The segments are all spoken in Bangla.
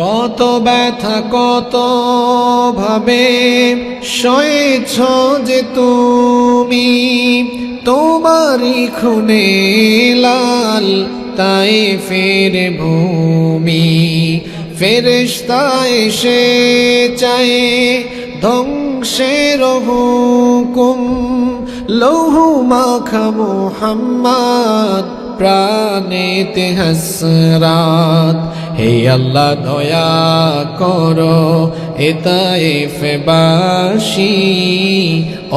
কত ব্যথা কত ভাবে সয়েছ যে তুমি, তোমারই খুনে লাল তায়েফের ভূমি। ফেরেশতা এসে চায় ধ্বংসের হুকুম, লৌহ মাখা মুহাম্মদ প্রাণেতে হাসরাত। হে আল্লাহ দয়া করো এ তায়েফবাসী,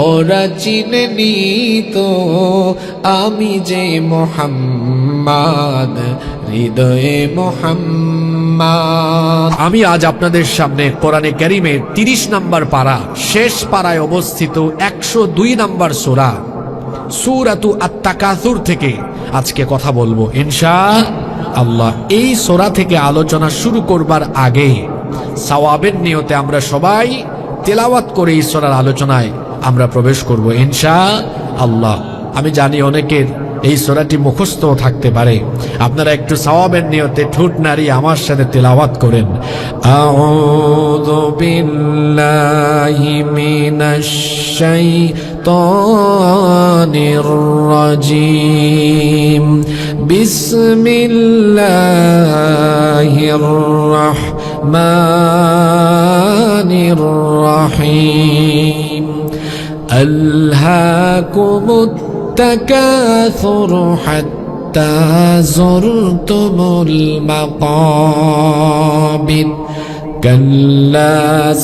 ওরা চিনেনি তো আমি যে মুহাম্মদ, হৃদয়ে মুহাম্মদ। আমি আজ আপনাদের সামনে কোরআনে কারীমের 30 নম্বর পারা, শেষ পারায় অবস্থিত 102 নম্বর সূরা সূরাতু আত-তাকাসুর থেকে আজকে কথা বলবো ইনশাআল্লাহ। এই সূরা থেকে আলোচনা শুরু করবার আগে সওয়াবের নিয়তে আমরা সবাই তেলাওয়াত করে এই সূরার আলোচনায় আমরা প্রবেশ করব ইনশাআল্লাহ। আমি জানি অনেকের এই সূরাটি মুখস্থ থাকতে পারে, আপনারা একটু সওয়াবের নিয়তে ঠোঁট নাড়িয়ে আমার সাথে তেলাওয়াত করেন। আউযু বিল্লাহি মিনাশ শাইতানির রাজীম, বিসমিল্লাহির রাহমানির রাহিম। আলহাকুমুত التكاثر حتى زرتم المقابر، كلا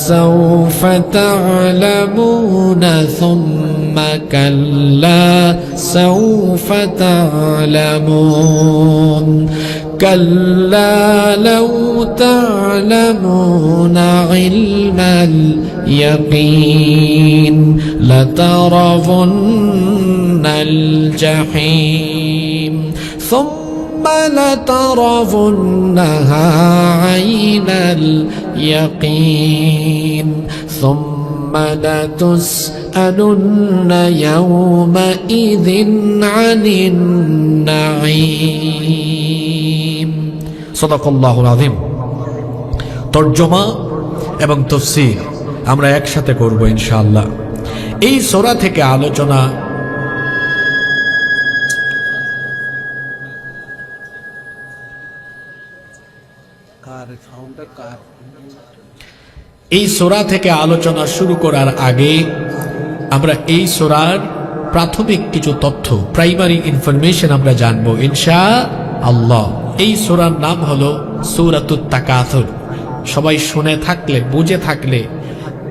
سوف تعلمون ثم كلا سوف تعلمون، كلا لو تعلمون علم اليقين لترون الجحيم ثم لترونها عين اليقين ثم لتسألن يومئذ عن النعيم। সাদাকাল্লাহুল আযীম। তরজমা এবং তাফসীর আমরা একসাথে করব ইনশাআল্লাহ। এই সূরা থেকে আলোচনা শুরু করার আগে আমরা এই সূরার প্রাথমিক কিছু তথ্য, প্রাইমারি ইনফরমেশন আমরা জানবো ইনশাআল্লাহ। এই সূরার নাম হলো সূরাতুত তাকাসুর। সবাই শুনে থাকলে, বুঝে থাকলে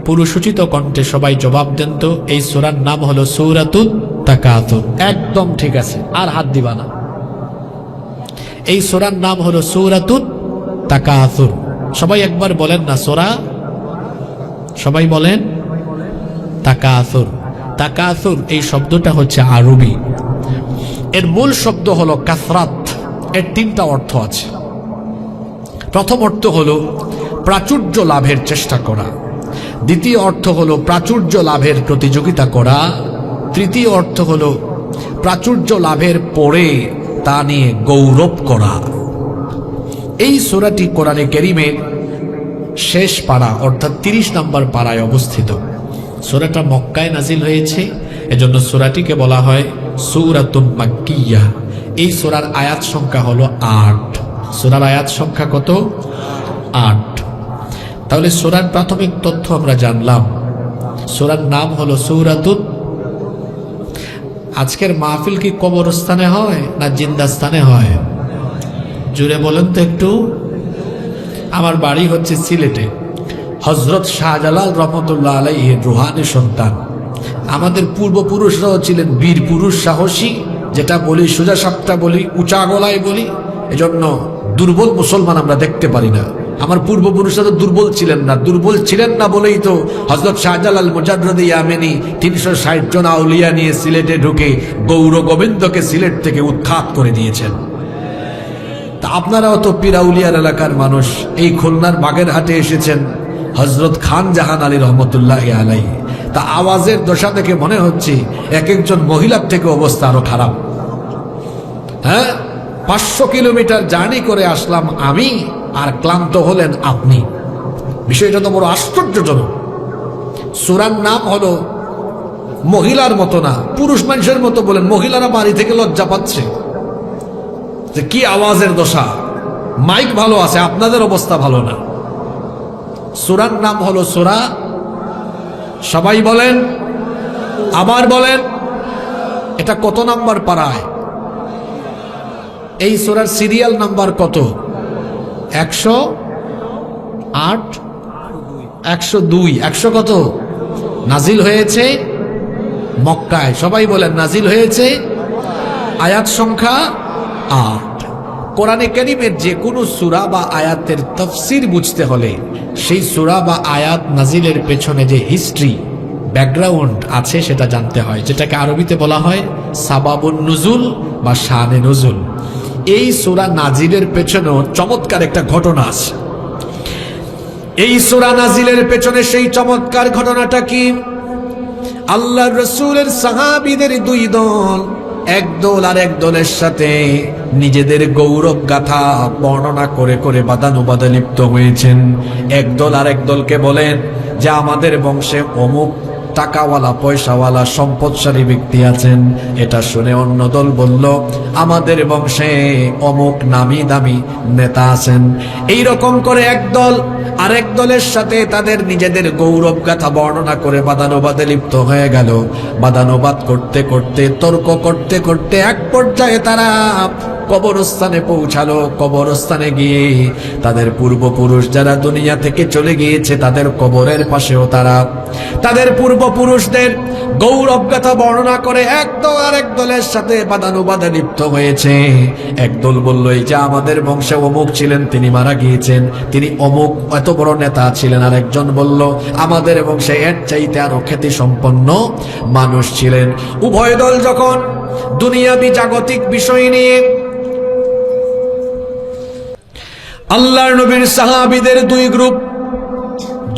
পুরুষোচিত কণ্ঠে সবাই জবাব দেন তো, এই সূরার নাম হলো সূরাতুত তাকাসুর। একদম ঠিক আছে, আর হাত দিবা না। এই সূরার নাম হলো সূরাতুত তাকাসুর। সবাই একবার বলেন না সূরা, সবাই বলেন তাকাসুর। তাকাসুর এই শব্দটা হচ্ছে আরবি, এর মূল শব্দ হলো কাসরাত। এর 3টা অর্থ আছে। প্রথম অর্থ হলো প্রাচুর্য লাভের চেষ্টা করা, দ্বিতীয় অর্থ হলো প্রাচুর্য লাভের প্রতিযোগিতা করা, তৃতীয় অর্থ হলো প্রাচুর্য লাভের পরে তা নিয়ে গৌরব করা। এই সূরাটি কোরআনে কারীমের শেষ পারা অর্থাৎ 30 নম্বর পারায় অবস্থিত। সূরাটা মক্কায় নাজিল হয়েছে, এজন্য সূরাটিকে বলা হয় সূরাতুন মাক্কিয়া। এই সূরার আয়াত সংখ্যা হলো 8। সূরার আয়াত সংখ্যা কত? 8। তাহলে সূরার প্রাথমিক তথ্য আমরা জানলাম। সূরার নাম হলো সূরাতুত। আজকের মাহফিল কি কবরস্থানে হয় না জিন্দাস্থানে হয়? জুড়ে বলেন তো একটু। আমার বাড়ি হচ্ছে সিলেটে। হযরত শাহজালাল রহমতুল্লাহ আলাইহির রুহানি সন্তান। আমাদের পূর্বপুরুষরাও ছিলেন বীর পুরুষ, সাহসী, যেটা বলি সোজা সাপটা বলি, উঁচা গলায় বলি। এজন্য দুর্বল মুসলমান আমরা দেখতে পারি না। আমার পূর্বপুরুষরা তো দুর্বল ছিলেন না। দুর্বল ছিলেন না বলেই তো হযরত শাহজালাল মুজাদ্দিদ ইয়ামেনী 360 জন আউলিয়া নিয়ে সিলেটে ঢুকে গৌর গোবিন্দকে সিলেট থেকে উৎখাত করে দিয়েছেন। তা আপনারাও তো পীর আউলিয়ার এলাকার মানুষ। এই খুলনার বাগেরহাটে এসেছেন হযরত খান জাহান আলী রহমতুল্লাহি আলাইহি। তা আওয়াজের দশা দেখে মনে হচ্ছে এক একজন মহিলার থেকে অবস্থা আরো খারাপ। হ্যাঁ, 500 কিলোমিটার জার্নি করে আসলাম আমি আর ক্লান্ত হলেন আপনি। বিষয়টা তো বড় আশ্চর্যজনক। সূরার নাম হলো মহিলার মতো না, পুরুষ মানুষের মতো বলেন। মহিলারা বাড়ি থেকে লজ্জা পাচ্ছে যে কি আওয়াজের দশা, মাইক ভালো আছে, আপনাদের অবস্থা ভালো না। সূরার নাম হলো সূরা, সবাই বলেন, আবার বলেন, এটা কত নাম্বার পারায়? এই সূরার সিরিয়াল নাম্বার কত? 108, 102, 100 কত? নাজিল হয়েছে মক্কায়। সবাই বলেন, নাজিল হয়েছে। আয়াত সংখ্যা 8। কোরআনে কারীমের যে কোনো সূরা বা আয়াতের তাফসীর বুঝতে হলে সেই সূরা বা আয়াত নাজিলের পেছনে যে হিস্ট্রি, ব্যাকগ্রাউন্ড আছে সেটা জানতে হয়, যেটাকে আরবিতে বলা হয় সাবাবুন নুজুল বা শানে নুজুল। এই সূরা নাজিলের পেছনেও চমৎকার একটা ঘটনা আছে। এই সূরা নাজিলের পেছনে সেই চমৎকার ঘটনাটা কি? আল্লাহর রাসূলের সাহাবীদের দুই দল, এক দল আর এক দলের সাথে নিজেদের গৌরব গাথা বর্ণনা করে করে বাদানুবাদে লিপ্ত হয়েছেন। এক দল আর এক দলকে বলেন যে আমাদের বংশে অমুক টাকাওয়ালা, পয়সাওয়ালা, সম্পদশালী ব্যক্তি আছেন। এটা শুনে অন্য দল বলল আমাদের বংশে অমুক নামি দামি নেতা আছেন। এই রকম করে এক দল আরেক দলের সাথে তাদের নিজেদের গৌরব গাথা বর্ণনা করে বাদানুবাদে লিপ্ত হয়ে গেল। বাদানুবাদ করতে করতে, তর্ক করতে করতে এক পর্যায়ে তারা কবরস্থানে পৌঁছালো। কবরস্থানে গিয়ে তাদের পূর্বপুরুষ যারা দুনিয়া থেকে চলে গিয়েছে তাদের কবরের পাশেও তারা তাদের পূর্বপুরুষদের গৌরব গাথা বর্ণনা করে এক দল আর এক দলের সাথে বাদানুবাদে লিপ্ত হয়েছে। একদল বলল এই যে আমাদের বংশে অমুক ছিলেন, তিনি মারা গিয়েছেন, তিনি অমুক এত বড় নেতা ছিলেন। আর একজন বলল আমাদের বংশে এর চাইতে আরো খ্যাতি সম্পন্ন মানুষ ছিলেন। উভয় দল যখন দুনিয়াবি জাগতিক বিষয় নিয়ে, আল্লাহর নবীর সাহাবীদের দুই গ্রুপ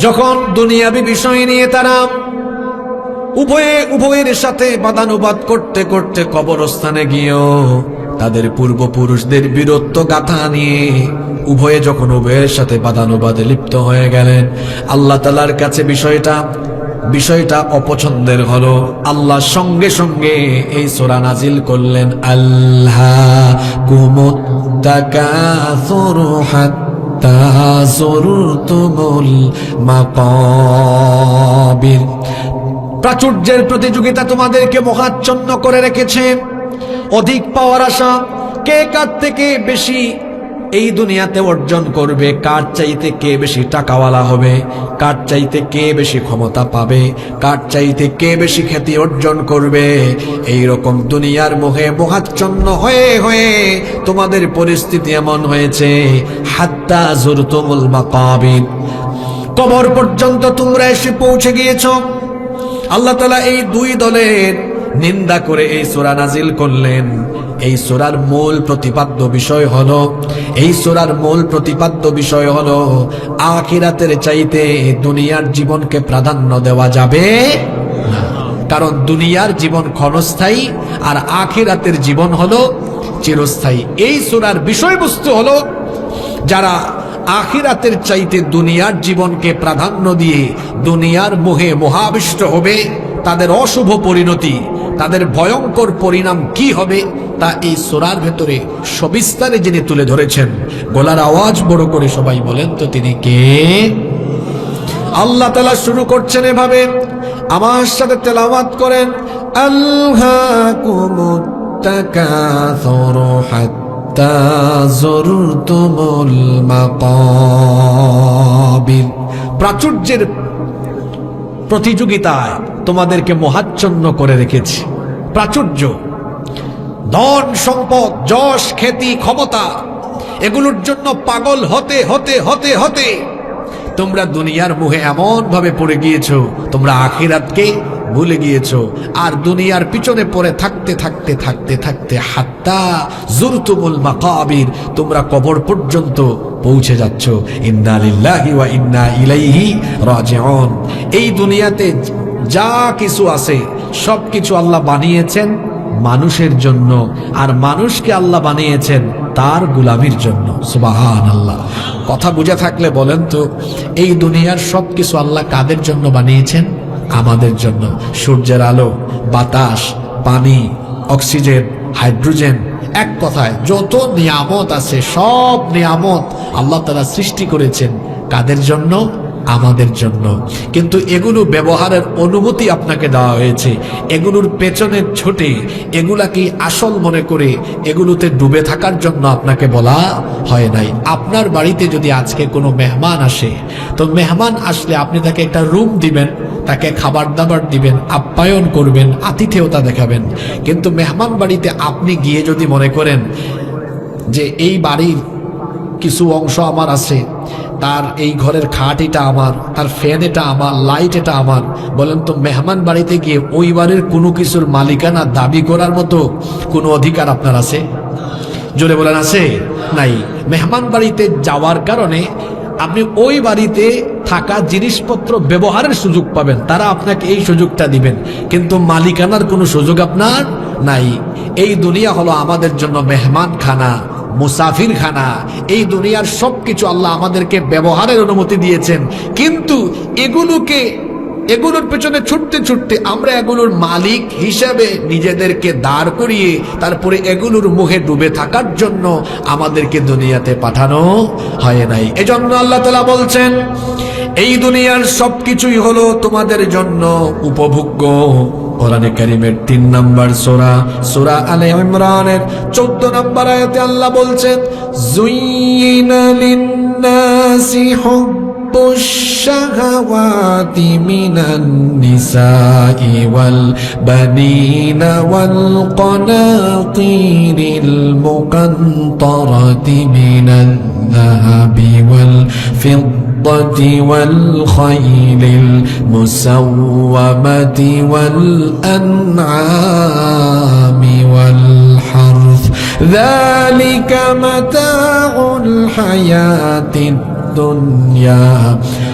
যখন দুনিয়াবি বিষয় নিয়ে তারা উভয়ের সাথে বাদানুবাদ করতে করতে কবরস্থানে গিয়েও তাদের পূর্বপুরুষদের বীরত্ব গাথা নিয়ে উভয়ে যখন উভয়ের সাথে বাদানুবাদে লিপ্ত হয়ে গেলেন, আল্লাহ তাআলার কাছে বিষয়টা অপছন্দের হলো। আল্লাহ সঙ্গে সঙ্গে এই সূরা নাজিল করলেন, আল্লাহকুমুত তাকাসুর হাত্তা যুরতুমুল মাকাবির। প্রাচুর্যের প্রতিযোগিতা তোমাদেরকে মোহাচ্ছন্ন করে রেখেছে। অধিক পাওয়ার আশা, কে কার থেকে বেশি এই দুনিয়াতে অর্জন করবে, কার চাইতে কে বেশি টাকাওয়ালা হবে, কার চাইতে কে বেশি ক্ষমতা পাবে, কার চাইতে কে বেশি খ্যাতি অর্জন করবে, এই রকম দুনিয়ার মোহে মোহাচ্ছন্ন হয়ে হয়ে তোমাদের পরিস্থিতি এমন হয়েছে, হাত্তা যুরতুমুল মাকাবির, কবর পর্যন্ত তোমরা এসে পৌঁছে গিয়েছো। আল্লাহ তাআলা এই দুই দলের নিন্দা করে এই সূরা নাজিল করলেন। এই সূরার মূল প্রতিপাদ্য বিষয় হলো আখিরাতের চাইতে দুনিয়ার জীবনকে প্রাধান্য দেওয়া যাবে না। কারণ দুনিয়ার জীবন ক্ষণস্থায়ী আর আখিরাতের জীবন হলো চিরস্থায়ী। এই সূরার বিষয়বস্তু হলো যারা আখিরাতের চাইতে দুনিয়ার জীবনকে প্রাধান্য দিয়ে দুনিয়ার মোহে মোহাবিষ্ট হবে, তাদের অশুভ পরিণতি, তাদের ভয়ঙ্কর পরিণাম কি হবে তা এই সূরার ভেতরে সবিস্তারে যিনি তুলে ধরেছেন। গলার আওয়াজ বড় করে সবাই বলেন তো তিনি কে? আল্লাহ তাআলা শুরু করছেন এভাবে, আমার সাথে তেলাওয়াত করেন, আল্লাহকুমুত তাকাসুর হাত্তা যুরতুমুল মাকাবির। প্রাচুর্যের প্রতিযোগিতায় তোমাদেরকে মোহাচ্ছন্ন করে রেখেছি। প্রাচুর্য, ধন সম্পদ, যশ, খ্যাতি, ক্ষমতা, এগুলোর জন্য পাগল হতে হতে হতে হতে তোমরা দুনিয়ার মুহে এমন ভাবে পড়ে গিয়েছো, তোমরা আখিরাতকে ভুলে গিয়েছো। আর দুনিয়ার পিছনে পড়ে থাকতে থাকতে থাকতে থাকতে হাত্তা যুরতুমুল মাকাবির, তোমরা কবর পর্যন্ত পৌঁছে যাচ্ছ। ইন্না লিল্লাহি ওয়া ইন্না ইলাইহি রাজিউন। এই দুনিয়াতে যা কিছু আছে সবকিছু আল্লাহ বানিয়েছেন মানুষের জন্য, আর মানুষকে আল্লাহ বানিয়েছেন তার গোলামির জন্য। সুবহানাল্লাহ। কথা বুঝে থাকলে বলেন তো, এই দুনিয়ার সবকিছু আল্লাহ কাদের জন্য বানিয়েছেন? আমাদের জন্য। সূর্যের আলো, বাতাস, পানি, অক্সিজেন, হাইড্রোজেন, এক কথায় যত নিয়ামত আছে সব নিয়ামত আল্লাহ তাআলা সৃষ্টি করেছেন কাদের জন্য? আমাদের জন্য। কিন্তু এগুলো ব্যবহারের অনুমতি আপনাকে দেওয়া হয়েছে। এগুলোর পেছনে ছুটে এগুলাকে আসল মনে করে এগুলোতে ডুবে থাকার জন্য আপনাকে বলা হয় নাই। আপনার বাড়িতে যদি আজকে কোনো মেহমান আসে, তো মেহমান আসলে আপনি তাকে একটা রুম দিবেন, তাকে খাবার দাবার দিবেন, আপ্যায়ন করবেন, আতিথেয়তা দেখাবেন। কিন্তু মেহমান বাড়িতে আপনি গিয়ে যদি মনে করেন যে এই বাড়ির কিছু অংশ আমার আছে, তার এই ঘরের খাট এটা আমার, তার ফ্যান এটা আমার, লাইট এটা আমার, বলেন তো মেহমান বাড়িতে গিয়ে ওই বাড়ির কোনো কিছুর মালিকানা দাবি করার মতো কোনো অধিকার আপনার আছে? জোরে বলেন, আছে? নাই। মেহমান বাড়িতে যাওয়ার কারণে আপনি ওই বাড়িতে থাকা জিনিসপত্র ব্যবহারের সুযোগ পাবেন, তারা আপনাকে এই সুযোগটা দিবেন, কিন্তু মালিকানার কোনো সুযোগ আপনার নাই। এই দুনিয়া হলো আমাদের জন্য মেহমান খানা, মুসাফির খানা। এই দুনিয়ার সবকিছু আল্লাহ আমাদেরকে ব্যবহারের অনুমতি দিয়েছেন, কিন্তু এগুলোর পেছনে ছুটতে ছুটতে আমরা এগুলোর মালিক হিসাবে নিজেদেরকে দাঁড় করিয়ে তারপরে এগুলোর মুখে ডুবে থাকার জন্য আমাদেরকে দুনিয়াতে পাঠানো হয় নাই। এজন্য আল্লাহ তাআলা বলছেন, এই দুনিয়ার সবকিছুই হলো তোমাদের জন্য উপভোগ্য। কোরআনে কারীমের 3 নম্বর সূরা, সূরা আলে ইমরানের 14 নম্বর আয়াতে আল্লাহ বলছেন, যুয়িনা লিন-নাসি হুব্বুশ শাহাওয়াতি মিনান নিসাই ওয়াল বানিনা ওয়াল কানাতিরিল মুকান্তারাতি মিনাল যাহাবি ওয়াল ফিদ্দাতি ওয়াল খাইলিল মুসাওওয়ামাতি ওয়াল আনআমি ওয়াল হারথ যালিকা মাতাউল হায়াতিদ দুনিয়া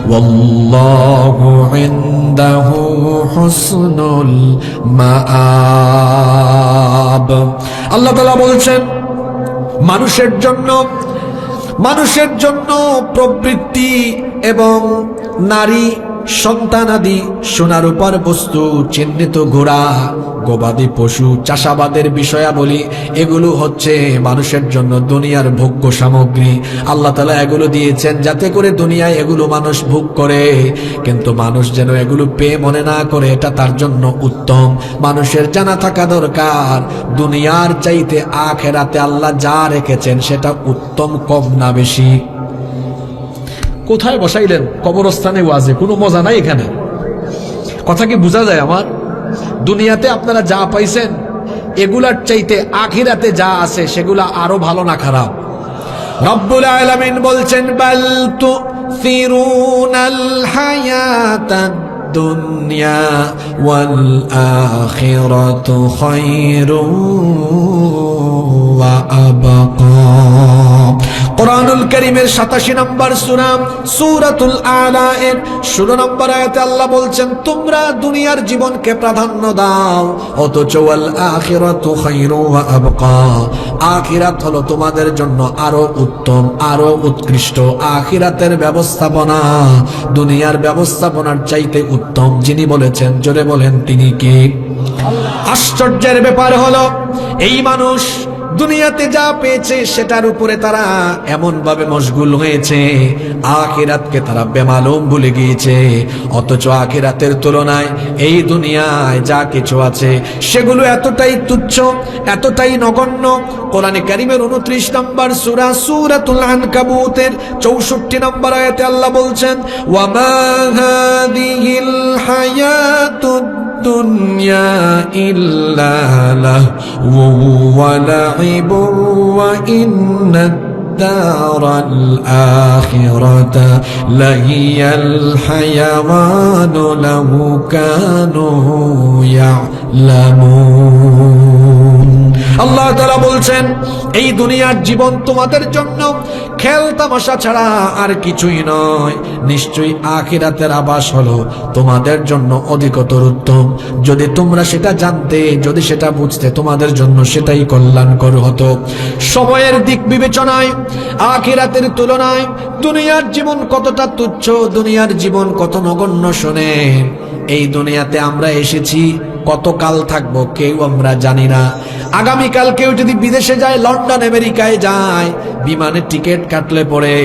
ওয়াল্লাহু ইনদাহু হুসনুল মাআব। আল্লাহ তাআলা বলছেন, মানুষের জন্য প্রবৃত্তি এবং নারী সন্তানাদি, সোনার উপর বস্তু, চিহ্নিত ঘোড়া, গবাদি পশু, চাষাবাদের বিষয়াবলী, এগুলো হচ্ছে মানুষের জন্য দুনিয়ার ভোগ্য সামগ্রী। আল্লাহ তাআলা এগুলো দিয়েছেন যাতে করে দুনিয়ায় এগুলো মানুষ ভোগ করে, কিন্তু মানুষ যেন এগুলো পেয়ে মনে না করে এটা তার জন্য উত্তম। মানুষের জানা থাকা দরকার, দুনিয়ার চাইতে আখিরাতে আল্লাহ যা রেখেছেন সেটা উত্তম, কম না বেশি। কোথায় বসাইলেন? কবরস্থানে ওয়াজে, কোনো মজা নাই এখানে। কথা কি বোঝা যায় আমার? দুনিয়াতে আপনারা যা পাইছেন এগুলার চাইতে আখিরাতে যা আছে সেগুলা আরো ভালো না খারাপ? রব্বুল আলামিন বলছেন, বাল তুসিরুনাল হায়াতাদ দুনিয়া ওয়াল আখিরাতু খায়রুন ওয়া আবকা। কোরআনুল কারীমের 87 নম্বর সূরা, সূরাতুল আলা এর 16 নম্বর আয়াতে আল্লাহ বলছেন, তোমরা দুনিয়ার জীবনকে প্রাধান্য দাও, অথচ ওয়াল আখিরাতু খায়রু ওয়া আবকা, আখিরাত হলো তোমাদের জন্য আরো উত্তম, আরো উৎকৃষ্ট। আখিরাতের ব্যবস্থাপনা দুনিয়ার ব্যবস্থাপনার চাইতে উত্তম। যিনি বলেছেন, জোরে বলেন, তিনি কে? আশ্চর্যের ব্যাপার হলো এই মানুষ দুনিয়াতে যা পেয়েছে সেটার উপরে তারা এমন ভাবে মশগুল হয়েছে, আখিরাতকে তারা বেমালুম ভুলে গিয়েছে। অথচ আখিরাতের তুলনায় এই দুনিয়ায় যা কিছু আছে সেগুলো এতটাই তুচ্ছ, এতটাই নগণ্য। কোরআনে কারীমের 29 নম্বর সূরা, সূরাতুল আনকাবুতের 64 নম্বর আয়াতে আল্লাহ বলছেন, ওয়া মা হাদিহিল হায়াতুদ দুনিয়া ইল্লা লাহওয়া ওয়া লাইবু ওয়া ইন্নাদ দারাল আখিরাতা লাহিয়াল হায়াওয়ানু লাউ কানু ইয়ালামুন। আল্লাহ তাআলা বলছেন এই দুনিয়ার জীবন তোমাদের জন্য খেল তামাশা ছাড়া আর কিছুই নয়, নিশ্চয়ই আখিরাতের আবাস হলো তোমাদের জন্য অধিকতর উত্তম। যদি তোমরা সেটা জানতে, যদি সেটা বুঝতে, তোমাদের জন্য সেটাই কল্যাণকর হতো। সময়ের দিক বিবেচনায় আখিরাতের তুলনায় দুনিয়ার জীবন কতটা তুচ্ছ, দুনিয়ার জীবন কত নগণ্য শোনেন। এই দুনিয়াতে আমরা এসেছি, কতকাল থাকবো কেউ আমরা জানি না। আগামীকাল কেউ যদি বিদেশে যায়, লন্ডন আমেরিকায় যায়, বিমানে টিকিট কাটলে পরে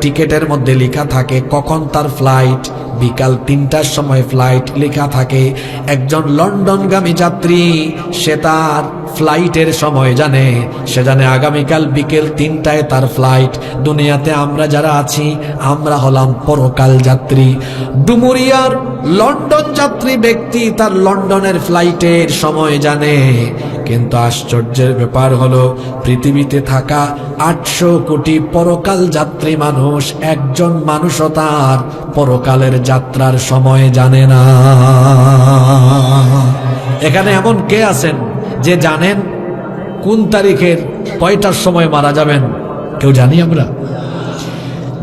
টিকিটের মধ্যে লেখা থাকে কখন তার ফ্লাইট, বিকাল 3টার সময় ফ্লাইট লেখা থাকে। একজন লন্ডনগামী যাত্রী সে তার ফ্লাইটের সময় জানে, সে জানে আগামীকাল বিকেল 3টায় তার ফ্লাইট। দুনিয়াতে আমরা যারা আছি আমরা হলাম পরকাল যাত্রী। ডুমুরিয়ার লন্ডন যাত্রী ব্যক্তি তার লন্ডনের ফ্লাইটের সময় জানে, কিন্তু আশ্চর্যের ব্যাপার হলো পৃথিবীতে থাকা 800 কোটি পরকাল যাত্রী মানুষ, একজন মানুষও তার পরকালের যাত্রার সময় জানে না। এখানে এমন কে আছেন যে জানেন কোন তারিখের কয়টার সময় মারা যাবেন? কেউ জানি আমরা?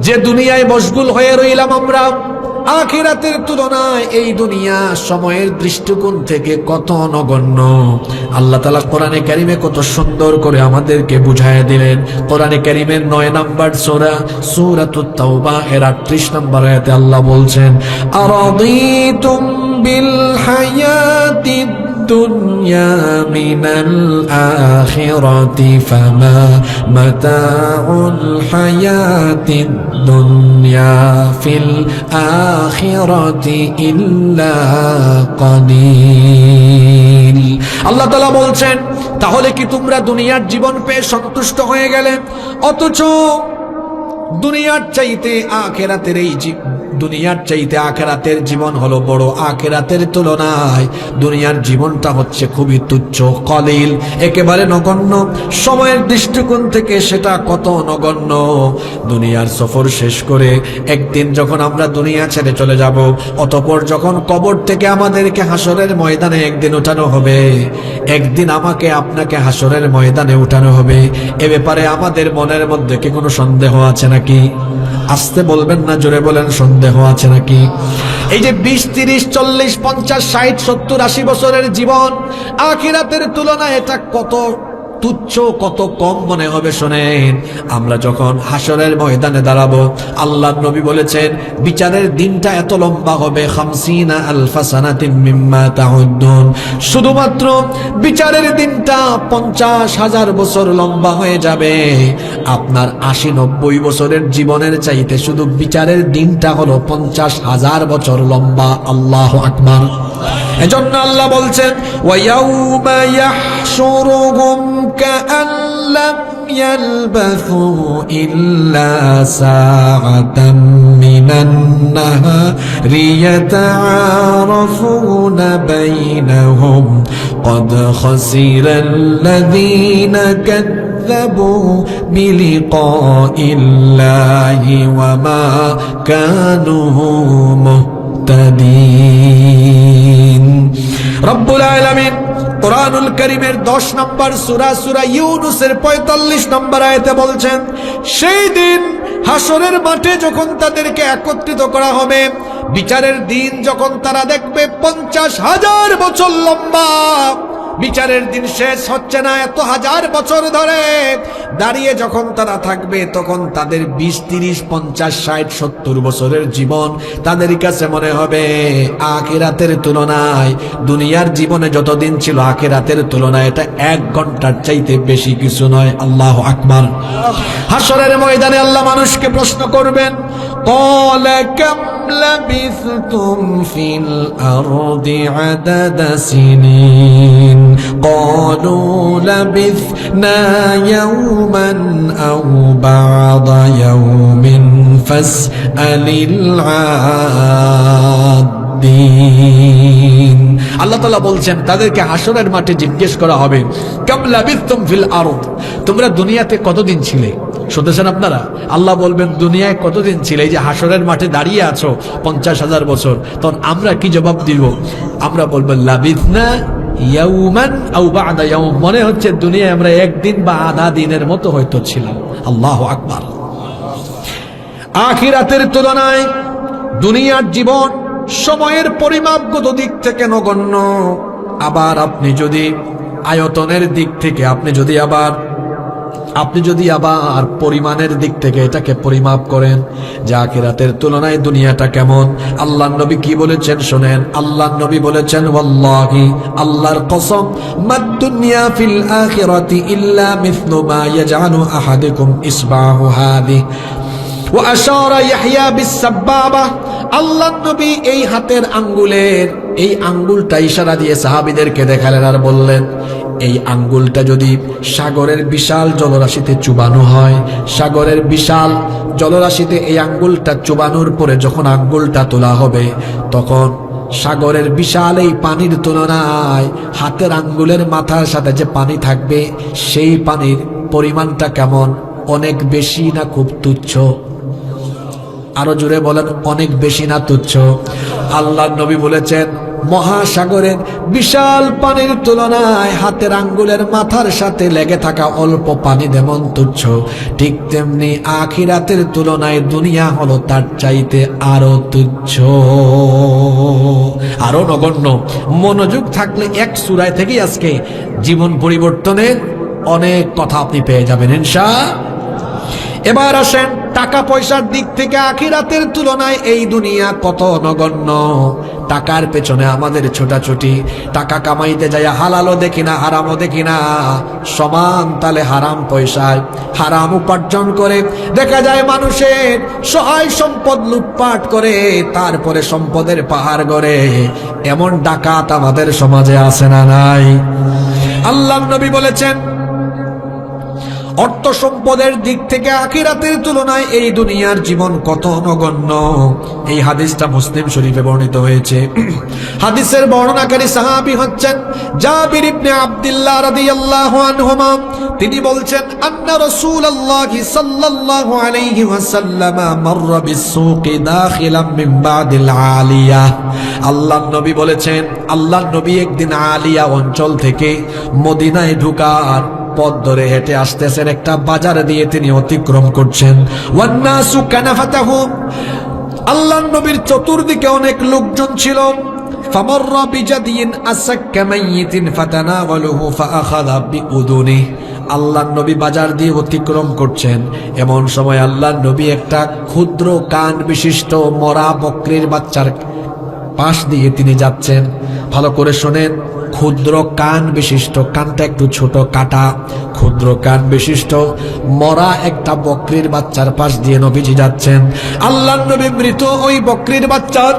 যে দুনিয়ায় মশগুল হয়ে রইলাম আমরা, আখিরাতের তুলনায় এই দুনিয়া সময়ের দৃষ্টিকোণ থেকে কত নগণ্য। আল্লাহ তাআলা কোরআনে কারিমে কত সুন্দর করে আমাদেরকে বুঝায় দিলেন। কোরআনে কারিমের 9 নম্বর সূরা, সূরাতুত তাওবা এর 38 নম্বর আয়াতে আল্লাহ বলছেন, আরাদিতুম বিল হায়াতিদ দুনিয়া মিনাল আখিরাতি ফামা মাতাউল হায়াতিদ দুনিয়া ফিল আখিরাতি ইল্লা কালিল। আল্লাহ তাআলা বলছেন, তাহলে কি তোমরা দুনিয়ার জীবন পেয়ে সন্তুষ্ট হয়ে গেলে, অথচ দুনিয়ার চাইতে আখিরাতের দুনিয়ার চাইতে আখিরাতের জীবন হলো বড়। আখিরাতের তুলনায় দুনিয়ার জীবনটা হচ্ছে খুবই তুচ্ছ, কলিল, একেবারে নগণ্য। সময়ের দৃষ্টিকোণ থেকে সেটা কত নগণ্য। দুনিয়ার সফর শেষ করে একদিন যখন আমরা দুনিয়া ছেড়ে চলে যাব, অতঃপর যখন কবর থেকে আমাদেরকে হাসরের ময়দানে একদিন উঠানো হবে, একদিন আমাকে আপনাকে হাসরের ময়দানে উঠানো হবে, এ ব্যাপারে আমাদের মনের মধ্যে কি কোনো সন্দেহ আছে নাকি? আসতে বলবেন না, জোরে বলেন, সন্দেহ আছে নাকি? এই যে 20, 30, 40, 50, 60, 70, 80 বছরের জীবন, আখিরাতের তুলনায় এটা কত তুচ্ছ, কত কম মনে হবে। শোনেন, আমরা যখন হাসরের ময়দানে দাঁড়াবো, আল্লাহর নবী বলেছেন বিচারের দিনটা এত লম্বা হবে, 50 আলফা সানাতিন মিম্মা তাউদ্দুন, শুধুমাত্র বিচারের দিনটা 50,000 বছর লম্বা হয়ে যাবে। আপনার 80-90 বছরের জীবনের চাইতে শুধু বিচারের দিনটা হলো 50,000 বছর লম্বা। আল্লাহু আকবার। এজন্য আল্লাহ বলছেন, ওয়ায়াউমা ইয়াহশুরুহুম কাআন লাম ইয়ালবাথু ইল্লা সাআতাম মিনান নাহারি ইয়াতাআরাফুনা বাইনাহুম ক্বাদ খাসিরাল্লাযীনা কাযযাবু বিলিকাইল্লাহি ওয়া মা কানু মুহতাদিন। রব্বুল আলামিন কুরআনুল কারীমের 10 নম্বর সূরা, সূরা ইউনূসের 45 নম্বর আয়াতে বলছেন, সেই দিন হাসরের মাঠে যখন তাদেরকে একত্রিত করা হবে, বিচারের দিন যখন তারা দেখবে 50,000 বছর লম্বা, বিচারের দিন শেষ হচ্ছে না, এত হাজার বছর ধরে দাঁড়িয়ে যখন তারা থাকবে, তখন তাদের 20, 30, 50, 60, 70 বছরের জীবন তাদের কাছে মনে হবে আখিরাতের তুলনায়, দুনিয়ার জীবনে যতদিন ছিল আখিরাতের তুলনায় এটা 1 ঘন্টার চাইতে বেশি কিছু নয়। আল্লাহু আকবার। হাসরের ময়দানে আল্লাহ মানুষকে প্রশ্ন করবেন, ক্বালা কাম লাবিথতুম ফিল আরদি আদাদা সিনিন ক্বালু লাবিথনা ইয়াওমান আও বা'দা ইয়াওমিন ফাসআলিল আদিন। আল্লাহ তাআলা বলছেন, তাদেরকে হাসরের মাঠে জিজ্ঞেস করা হবে, কাম লাবিথতুম ফিল আরদ, তোমরা দুনিয়াতে কতদিন ছিলে? শুনতেছেন আপনারা? আল্লাহ বলবেন, দুনিয়ায় কতদিন ছিলে? এই যে হাসরের মাঠে দাঁড়িয়ে আছো 50,000 বছর, তখন আমরা কি জবাব দিব? আমরা বলবো লাবিথনা ইয়াউমান আও বা'দা ইয়াউম, মনে হচ্ছে দুনিয়ায় আমরা একদিন বা আধা দিনের মতো হয়তো ছিলাম। আল্লাহু আকবার। আখিরাতের তুলনায় দুনিয়ার জীবন সময়ের পরিমাপগত দিক থেকে নগণ্য। আবার আপনি যদি আয়তনের দিক থেকে আপনি যদি আবার পরিমাণের দিক থেকে এটাকে পরিমাপ করেন যে আখিরাতের তুলনায় দুনিয়াটা কেমন, আল্লাহর নবী কি বলেছেন শুনেন। আল্লাহর নবী বলেছেন, ওয়াল্লাহি, আল্লাহর কসম, মাদ দুনিয়া ফিল আখিরাতি ইল্লা মিসলু মা ইয়াজআলু আহাদুকুম ইসবাহু হাদিহি ওয়া আশারা ইয়াহইয়া বিস-সাব্বাবা। আল্লাহর নবী এই হাতের আঙ্গুলের এই আঙ্গুলটা ইশারা দিয়ে সাহাবীদেরকে দেখালেন আর বললেন, এই আঙ্গুলটা যদি সাগরের বিশাল জলরাশিতে চুবানো হয়, সাগরের বিশাল জলরাশিতে এই আঙ্গুলটা চুবানোর পরে যখন আঙ্গুলটা তোলা হবে, তখন সাগরের বিশাল এই পানির তুলনায় হাতের আঙ্গুলের মাথার সাথে যে পানি থাকবে, সেই পানির পরিমাণটা কেমন? অনেক বেশি না খুব তুচ্ছ? আরো জোরে বলেন, অনেক বেশি না তুচ্ছ? আল্লাহর নবী বলেছেন, মহাসাগরের বিশাল পানির তুলনায় হাতের আঙ্গুলের মাথার সাথে লেগে থাকা অল্প পানি যেমন তুচ্ছ, ঠিক তেমনি আখিরাতের তুলনায় দুনিয়া হলো তার চাইতে আরো তুচ্ছ, আরো নগণ্য। মনোযোগ থাকলে এক সূরায় থেকেই আজকে জীবন পরিবর্তনের অনেক কথা আপনি পেয়ে যাবেন ইনশাআল্লাহ। এবার আসেন, টাকা পয়সার দিক থেকে আখিরাতের তুলনায় এই দুনিয়া কত নগণ্য। টাকার পেছনে আমাদের ছোটাছুটি, টাকা কামাইতে যায় হালালও দেখি না হারামও দেখি না, সমান তালে হারাম পয়সায় হারাম উপার্জন করে দেখা যায় মানুষের সহায় সম্পদ লুটপাট করে, তারপরে সম্পদের পাহাড় গড়ে। এমন ডাকাত আমাদের সমাজে আছে না নাই? আল্লাহর নবী বলেছেন, অর্থ সম্পদের দিক থেকে আখিরাতের তুলনায় এই দুনিয়ার জীবন কত নগণ্য। এই হাদিসটা মুসলিম শরীফে বর্ণিত হয়েছে। হাদিসের বর্ণনাকারী সাহাবী হচ্ছেন জাবির ইবনে আব্দুল্লাহ রাদিয়াল্লাহু আনহুমা। তিনি বলছেন, আন্না রাসূলুল্লাহি সাল্লাল্লাহু আলাইহি ওয়াসাল্লাম মাররা বিস-সুকি দাখিলাম মিন বাদিল আলিয়া। আল্লাহর নবী বলেছেন, আল্লাহর নবী একদিন আলিয়া অঞ্চল থেকে মদিনায় ঢোকার পথ ধরে হেঁটে আসতেছেন, একটা বাজার দিয়ে তিনি অতিক্রম করছেন। ওয়ান্নাসু কানাফাতাহু, আল্লাহর নবীর চতুর্দিকে অনেক লোকজন ছিল। ফামাররা বিজাদিন আসাক্কা মাইয়িতিন ফাতানাওয়ালুহু ফাআখাযা বিউদুনিহি। আল্লাহর নবী বাজার দিয়ে অতিক্রম করছেন, এমন সময় আল্লাহর নবী একটা ক্ষুদ্র কান বিশিষ্ট মরা বকরির বাচ্চার পাশ দিয়ে তিনি যাচ্ছেন। ভালো করে শোনেন, ক্ষুদ্র কান বিশিষ্ট, কানটা একটু ছোট কাটা, ক্ষুদ্র কান বিশিষ্ট মরা একটা বকরির বাচ্চার পাশ দিয়ে নবীজি যাচ্ছেন। আল্লাহর নবী মৃত ওই বকরির বাচ্চার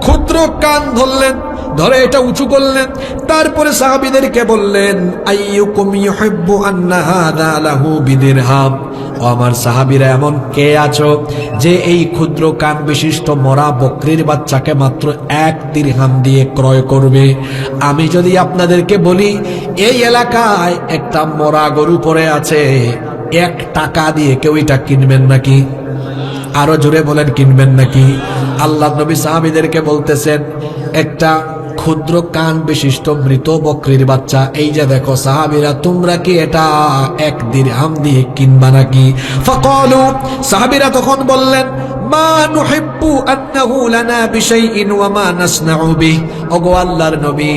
ক্ষুদ্র কান ধরলেন, ধরে এটা উঁচু করলেন, তারপরে সাহাবীদেরকে বললেন, আইয়ুকুম ইউহিব্বু আন্না হাযা লাহু বিদিরহাম। ও আমার সাহাবীরা, এমন কে আছো যে এই ক্ষুদ্র কান বিশিষ্ট মরা বকরির বাচ্চাকে মাত্র 1 দিরহাম দিয়ে ক্রয় করবে? আমি যদি আপনাদেরকে বলি এই এলাকায় একটা মরা গরু পড়ে আছে, 1 টাকা দিয়ে কেউ এটা কিনবেন নাকি? আরো জোরে বলেন, কিনবেন নাকি? আল্লাহ নবী সাহাবীদেরকে বলতেছেন, একটা ক্ষুদ্র কান বিশিষ্ট মৃত বকরির বাচ্চা, এই যে দেখো সাহাবীরা, তোমরা কি এটা 1 দিরহাম দিয়ে কিনবা নাকি? ফাকালু, সাহাবীরা তখন বললেন, মা নুহিব্বু আন্নাহু লানা বিশাইইন ওয়া মা নাসনাউ বিহি। ওগো আল্লাহর নবী,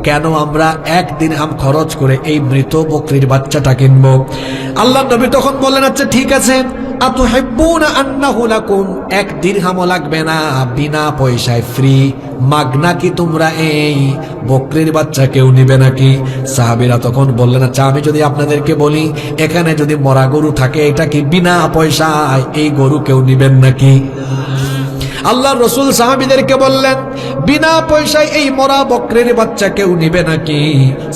কেন আমরা 1 দিরহাম খরচ করে এই মৃত বকরির বাচ্চাটা কিনবো? আল্লাহর নবী তখন বললেন, আচ্ছা ঠিক আছে, আতুহিব্বুনা আন্নাহু লাকুম, 1 দিরহামও লাগবে না, বিনা পয়সায় ফ্রি মাগনা কি তোমরা এই বকরির বাচ্চা কেউ নিবে নাকি? সাহাবীরা তখন বললেন, আচ্ছা আমি যদি আপনাদেরকে বলি এখানে যদি মরা গরু থাকে, এটা কি বিনা পয়সায় এই গরু কেউ নিবেন নাকি? আল্লাহর রাসূল সাহাবীদেরকে বললেন, বিনা পয়সায় এই মরা বকরির বাচ্চা কেউ নিবে নাকি?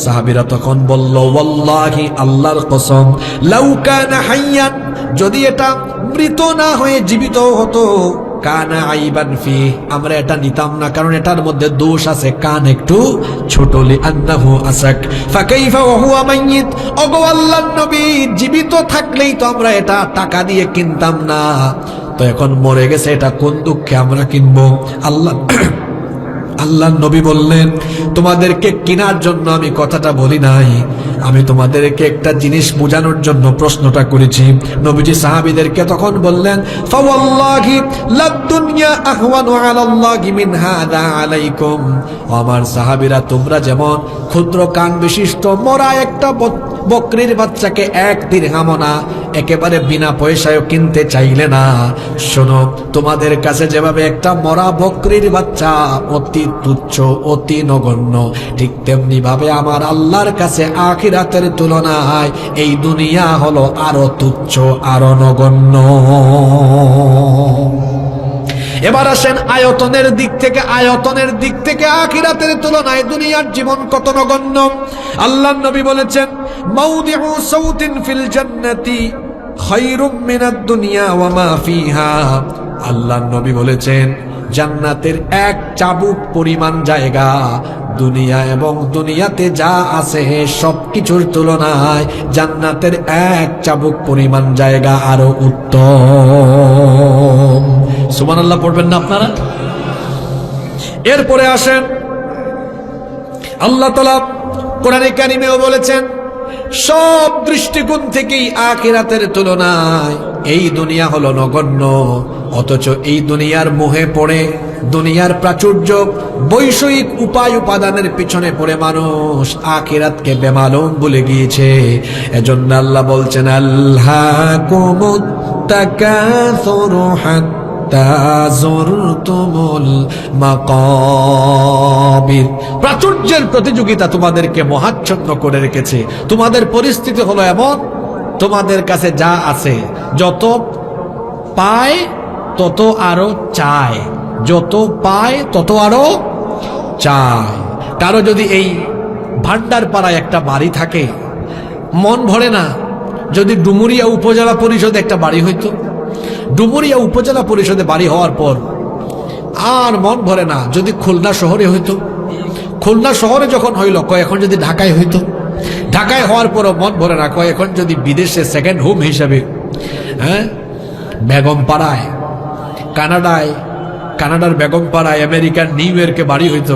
সাহাবীরা তখন বলল, ওয়াল্লাহি, আল্লাহর কসম, লাউ কানা হাইয়ান, যদি এটা মৃত না হয়ে জীবিত হতো, কানা আইবান ফি, আমরা এটা নিতাম না, কারণ এটার মধ্যে দোষ আছে, কান একটু ছোট, লিআন্নাহু আসাক ফাকাইফা ওয়া হুয়া মাইয়িত। ওগো আল্লাহর নবী, জীবিত থাকলেই তো আমরা এটা টাকা দিয়ে কিনতাম না, তো এখন মরে গেছে, এটা কোন দুঃখে আমরা কিনবো? আল্লাহর নবী বললেন, তোমাদেরকে কেনার জন্য আমি কথাটা বলি নাই, আমি তোমাদেরকে একটা জিনিস বোঝানোর জন্য প্রশ্নটা করেছি। নবীজি সাহাবীদেরকে তখন বললেন, ফাওয়াল্লাহি লাদ-দুনিয়া আহওয়ানু আলাল্লাহি মিন হাদা আলাইকুম। আমার সাহাবীরা, তোমরা যেমন ক্ষুদ্র কান বিশিষ্ট মরা একটা বকরির বাচ্চাকে এক দিরহামও না, একেবারে বিনা পয়সায়ও কিনতে চাইলে না, শোনো, তোমাদের কাছে যেভাবে একটা মরা বকরির বাচ্চা অতি তুচ্ছ, অতি নগণ্য, ঠিক তেমনি ভাবে আমার আল্লাহর কাছে আখিরাতের তুলনায় এই দুনিয়া হলো আরো তুচ্ছ, আরো নগণ্য। এবার আসেন আয়তনের দিক থেকে আখিরাতের তুলনায় দুনিয়ার জীবন কত নগণ্য। আল্লাহর নবী বলেছেন, মাউদিউ সাউতিন ফিল জান্নাতি খায়রুম মিনাদ দুনিয়া ওয়া মা ফিহা। আল্লাহর নবী বলেছেন, জান্নাতের এক চাবুক পরিমাণ জায়গা দুনিয়া এবং দুনিয়াতে যা আছে সবকিছুর তুলনায় জান্নাতের এক চাবুক পরিমাণ জায়গা আরো উত্তম। সুবহানাল্লাহ পড়বেন না আপনারা? এরপরে আসেন, আল্লাহ তাআলা কোরআনে কারিমেও বলেছেন, সব দৃষ্টিকোণ থেকেই আখিরাতের তুলনায় এই দুনিয়া হলো নগণ্য। অথচ এই দুনিয়ার মোহে পড়ে, দুনিয়ার প্রাচুর্য, বৈষয়িক উপায় উপাদানের পিছনে পড়ে মানুষ আখিরাতকে বেমালুম ভুলে গিয়েছে। এজন্য আল্লাহ বলছেন, আল্লাহকুমুত তাকাসুরু হাত্তা যুরতুমুল মাকাবির। প্রাচুর্যের প্রতিযোগিতা তোমাদেরকে মহাচ্ছন্ন করে রেখেছে। তোমাদের পরিস্থিতি হলো এমন, তোমাদের কাছে যা আছে, যত পায় তত আরো চায়, যত পায় তত আরো চায়। কারো যদি এই ভান্ডার পাড়ায় একটা বাড়ি থাকে, মন ভরে না। যদি ডুমুরিয়া উপজেলা পরিষদে একটা বাড়ি হইতো, ডুমুরিয়া উপজেলা পরিষদে বাড়ি হওয়ার পর আর মন ভরে না। যদি খুলনা শহরে হইতো, খুলনা শহরে যখন হইল, কয় এখন যদি ঢাকায় হইতো, ঢাকায় হওয়ার পরও মন ভরে না, কয় এখন যদি বিদেশে সেকেন্ড হোম হিসাবে, বেগম পাড়ায়, কানাডায়, কানাডার বেগম পাড়ায়, আমেরিকার নিউ ইয়র্কে বাড়ি হইতো।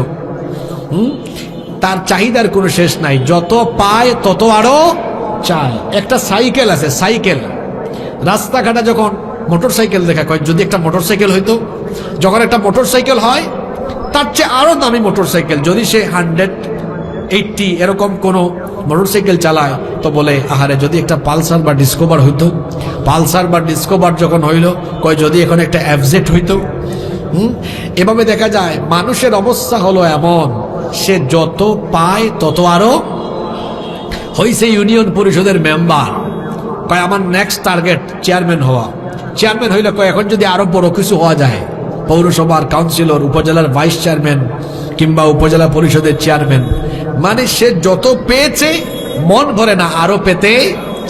তার চাহিদার কোনো শেষ নাই, যত পায় তত আরো চায়। একটা সাইকেল আছে, সাইকেল, রাস্তাঘাটে যখন মোটর সাইকেল দেখা, কয় যদি একটা মোটর সাইকেল হইতো। যখন একটা মোটর সাইকেল হয়, তার চেয়ে আরো দামি মোটর সাইকেল, যদি সে 180 এরকম কোনো মোটর সাইকেল চালায়, তো বলে আহারে যদি একটা পালসার বা ডিসকভার হইতো। পালসার বা ডিসকভার যখন হইল, কয় যদি এখন একটা এফজেড হইতো। এভাবে দেখা যায় মানুষের অবস্থা হলো এমন, সে যত পায় তত আরো। হইছে ইউনিয়ন পরিষদের মেম্বার, কয় আমার নেক্সট টার্গেট চেয়ারম্যান হওয়া। চেয়ারম্যান হইলে কয় এখন যদি আরো বড় কিছু হওয়া যায়, পৌরসভার কাউন্সিলর, উপজেলার ভাইস চেয়ারম্যান কিংবা উপজেলা পরিষদের চেয়ারম্যান। মানে সে যত পেয়েছে মন ভরে না, আরো পেতে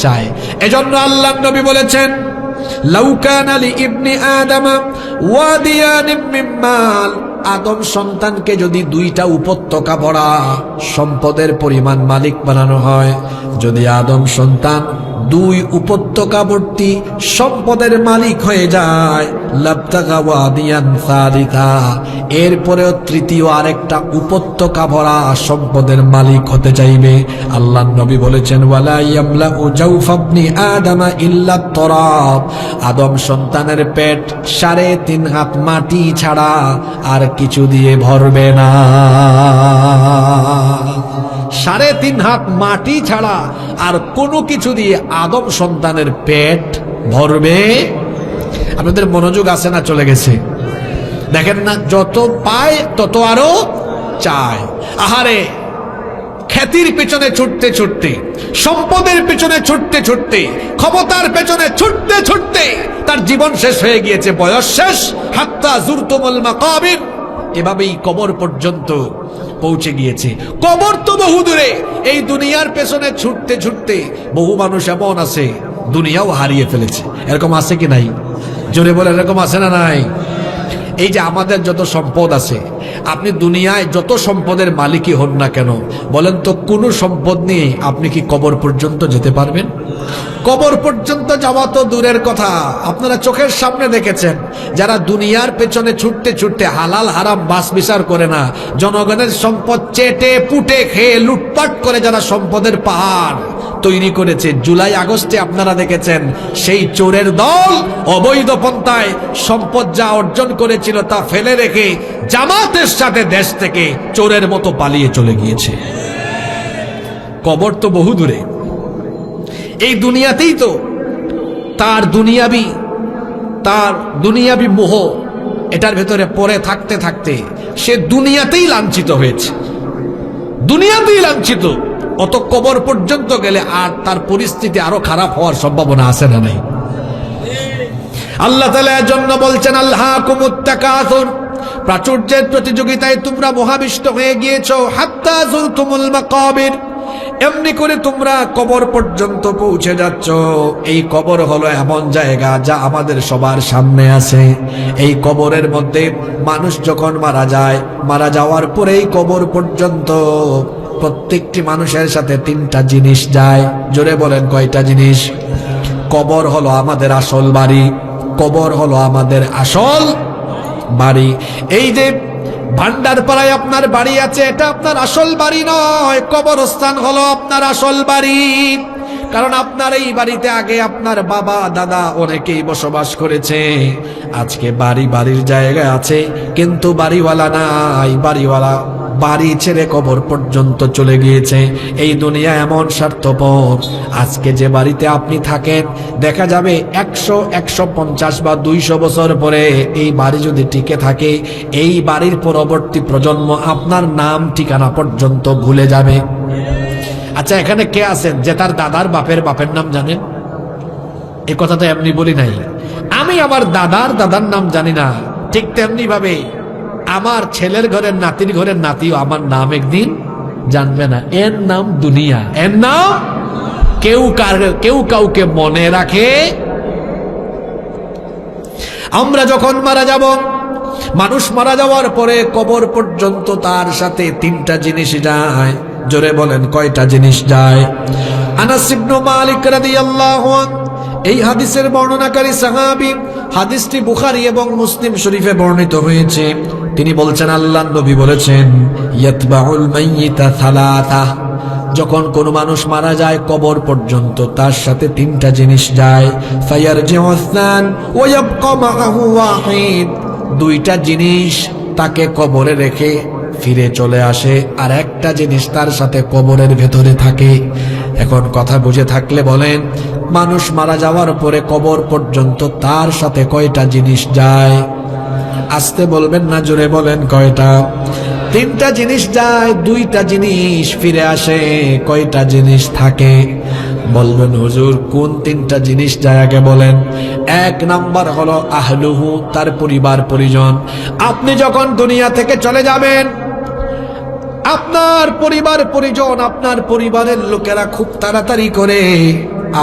চায়। এজন্য আল্লাহর নবী বলেছেন, লাউ কানা লিইবনি আদম ওয়াদিয়ান মিন মাল। আদম সন্তানকে যদি 2টা উপত্যকা ভরা সম্পদের পরিমাণ মালিক বানানো হয়, যদি আদম সন্তান 2 উপত্যকা ভর্তি সম্পদের মালিক হয়ে যায়, লাবতাগা ওয়াদিয়ান সালিসা, এরপরেও তৃতীয় আরেকটা উপত্যকা ভরা সম্পদের মালিক হতে চাইবে। আল্লাহর নবী বলেছেন, ওয়ালা ইয়ামলাউ জাওফাবনি আদম ইল্লা তুরাব। আদম সন্তানের পেট 3.5 হাত মাটি ছাড়া আর কিছু দিয়ে ভরবে না। 3.5 হাত মাটি ছাড়া আর কোনো কিছু দিয়ে আদম সন্তানের পেট ভরবে। আপনাদের মনোযোগ আছে না চলে গেছে? দেখেন না, যত পায় তত আরো চায়। আহারে, খ্যাতির পেছনে ছুটতে ছুটতে, সম্পদের পেছনে ছুটতে ছুটতে, ক্ষমতার পেছনে ছুটতে ছুটতে তার জীবন শেষ হয়ে গিয়েছে, বয়স শেষ। হাত্তা যুরতুমুল মাকাবির, এভাবেই কবর পর্যন্ত পৌঁছে গিয়েছে। কবর তো বহু দূরে। এই দুনিয়ার পেছনে ছুটতে ছুটতে বহু মানুষ এমন আছে দুনিয়াও হারিয়ে ফেলেছে। এরকম আছে কি নাই? জোরে বলে, এরকম আছে না নাই? এই যে আমাদের যত সম্পদ আছে, আপনি দুনিয়ায় যত সম্পদের মালিকই হন না কেন, বলেন তো কোনো সম্পদ নিয়ে আপনি কি কবর পর্যন্ত যেতে পারবেন? কবর পর্যন্ত যাওয়া তো দূরের কথা, আপনারা চোখের সামনে দেখেছেন যারা দুনিয়ার পেছনে ছুটতে ছুটতে হালাল হারাম বাস বিচার করে না, জনগণের সম্পদ চেটে পুটে খেয়ে লুটপাট করে যারা সম্পদের পাহাড় তৈরি করেছে, জুলাই আগস্টে আপনারা দেখেছেন সেই চোরের দল অবৈধ পন্থায় সম্পদ যা অর্জন করেছিল তা ফেলে রেখে জামাতের সাথে দেশ থেকে চোরের মতো পালিয়ে চলে গিয়েছে। কবর তো বহু দূরে, এই দুনিয়াতেই তো তার দুনিয়াবি মোহ এটার ভেতরে পড়ে থাকতে থাকতে সে দুনিয়াতেই লাঞ্ছিত হয়েছে, দুনিয়াতেই লাঞ্ছিত। অত কবর পর্যন্ত গেলে আর তার পরিস্থিতি আরো খারাপ হওয়ার সম্ভাবনা আছে না নাই? আল্লাহ তাআলা এর জন্য বলছেন আল্লাহকুমুত তাকাসুর, প্রাচুর্যের প্রতিযোগিতায় তোমরা মোহাবিষ্ট হয়ে গিয়েছো, হাত্তা যুরতুমুল মাকাবির, এমনি করে তোমরা কবর পর্যন্ত পৌঁছে যাচ্ছ। এই কবর হলো এমন জায়গা যা আমাদের সবার সামনে আছে। এই কবরের মধ্যে মানুষ যখন মারা যায়, মারা যাওয়ার পরেই কবর পর্যন্ত প্রত্যেকটি মানুষের সাথে তিনটা জিনিস যায়। জোরে বলেন কয়টা জিনিস? কবর হলো আমাদের আসল বাড়ি, কবর হলো আমাদের আসল বাড়ি। এই যে ভান্ডারপাড়ায় আপনার বাড়ি আছে, এটা আপনার আসল বাড়ি নয়, কবরস্থান হলো আপনার আসল বাড়ি। কারণ আপনার এই বাড়িতে আগে আপনার বাবা দাদা অনেকেই বসবাস করেছে। আজকে বাড়ির জায়গায় আছে, কিন্তু বাড়িওয়ালা নাই, বাড়িওয়ালা বাড়ি ছেড়ে কবর পর্যন্ত চলে গিয়েছে। এই দুনিয়া এমন স্বার্থপর, আজকে যে বাড়িতে আপনি থাকেন দেখা যাবে 100, 150 বা 200 বছর পরে এই বাড়ি যদি টিকে থাকে, এই বাড়ির পরবর্তী প্রজন্ম আপনার নাম ঠিকানা পর্যন্ত ভুলে যাবে। আচ্ছা, এখানে কে আছেন যে তার দাদার বাপের নাম জানেন? এই কথা তো এমনি বলি নাই। আমি আমার দাদার নাম জানি না, ঠিক তেমনি ভাবে আমার ছেলের ঘরের নাতির ঘরের নাতিও আমার নাম একদিন জানবে না। এর নাম দুনিয়া, এর নাম কেউ কাউকে মনে রাখে। আমরা যখন মারা যাব, মানুষ মারা যাওয়ার পরে কবর পর্যন্ত তার সাথে তিনটা জিনিস যায়। জোরে বলেন কয়টা জিনিস যায়? আনাস ইবনে মালিক রাদিয়াল্লাহু আনহু এই হাদিসের বর্ণনাকারী সাহাবী, হাদিসটি বুখারী এবং মুসলিম শরীফে বর্ণিত হয়েছে। তিনি বলছেন আল্লাহর নবী বলেছেন, ইয়াতবাউল মাইয়িতা সালাসা, যখন কোন মানুষ মারা যায় কবর পর্যন্ত তার সাথে তিনটা জিনিস যায়। ফায়ারজিউ আসনান ওয়া ইয়াবকা মাআহু ওয়াহিদ, দুইটা জিনিস তাকে কবরে রেখে ফিরে চলে আসে, আর একটা জিনিস তার সাথে কবরের ভেতরে থাকে। এখন কথা বুঝে থাকলে বলেন, মানুষ মারা যাওয়ার পরে কবর পর্যন্ত তার সাথে কয়টা জিনিস যায়? আস্তে বলবেন না, জোরে বলেন কয়টা? তিনটা জিনিস যায়, দুইটা জিনিস ফিরে আসে, কয়টা জিনিস থাকে? বলবেন হুজুর কোন তিনটা জিনিস যায় আগে বলেন। 1 নাম্বার হলো আহলুহু, তার পরিবার পরিজন। আপনি যখন দুনিয়া থেকে চলে যাবেন, আপনার পরিবার পরিজন, আপনার পরিবারের লোকেরা খুব তাড়াতাড়ি করে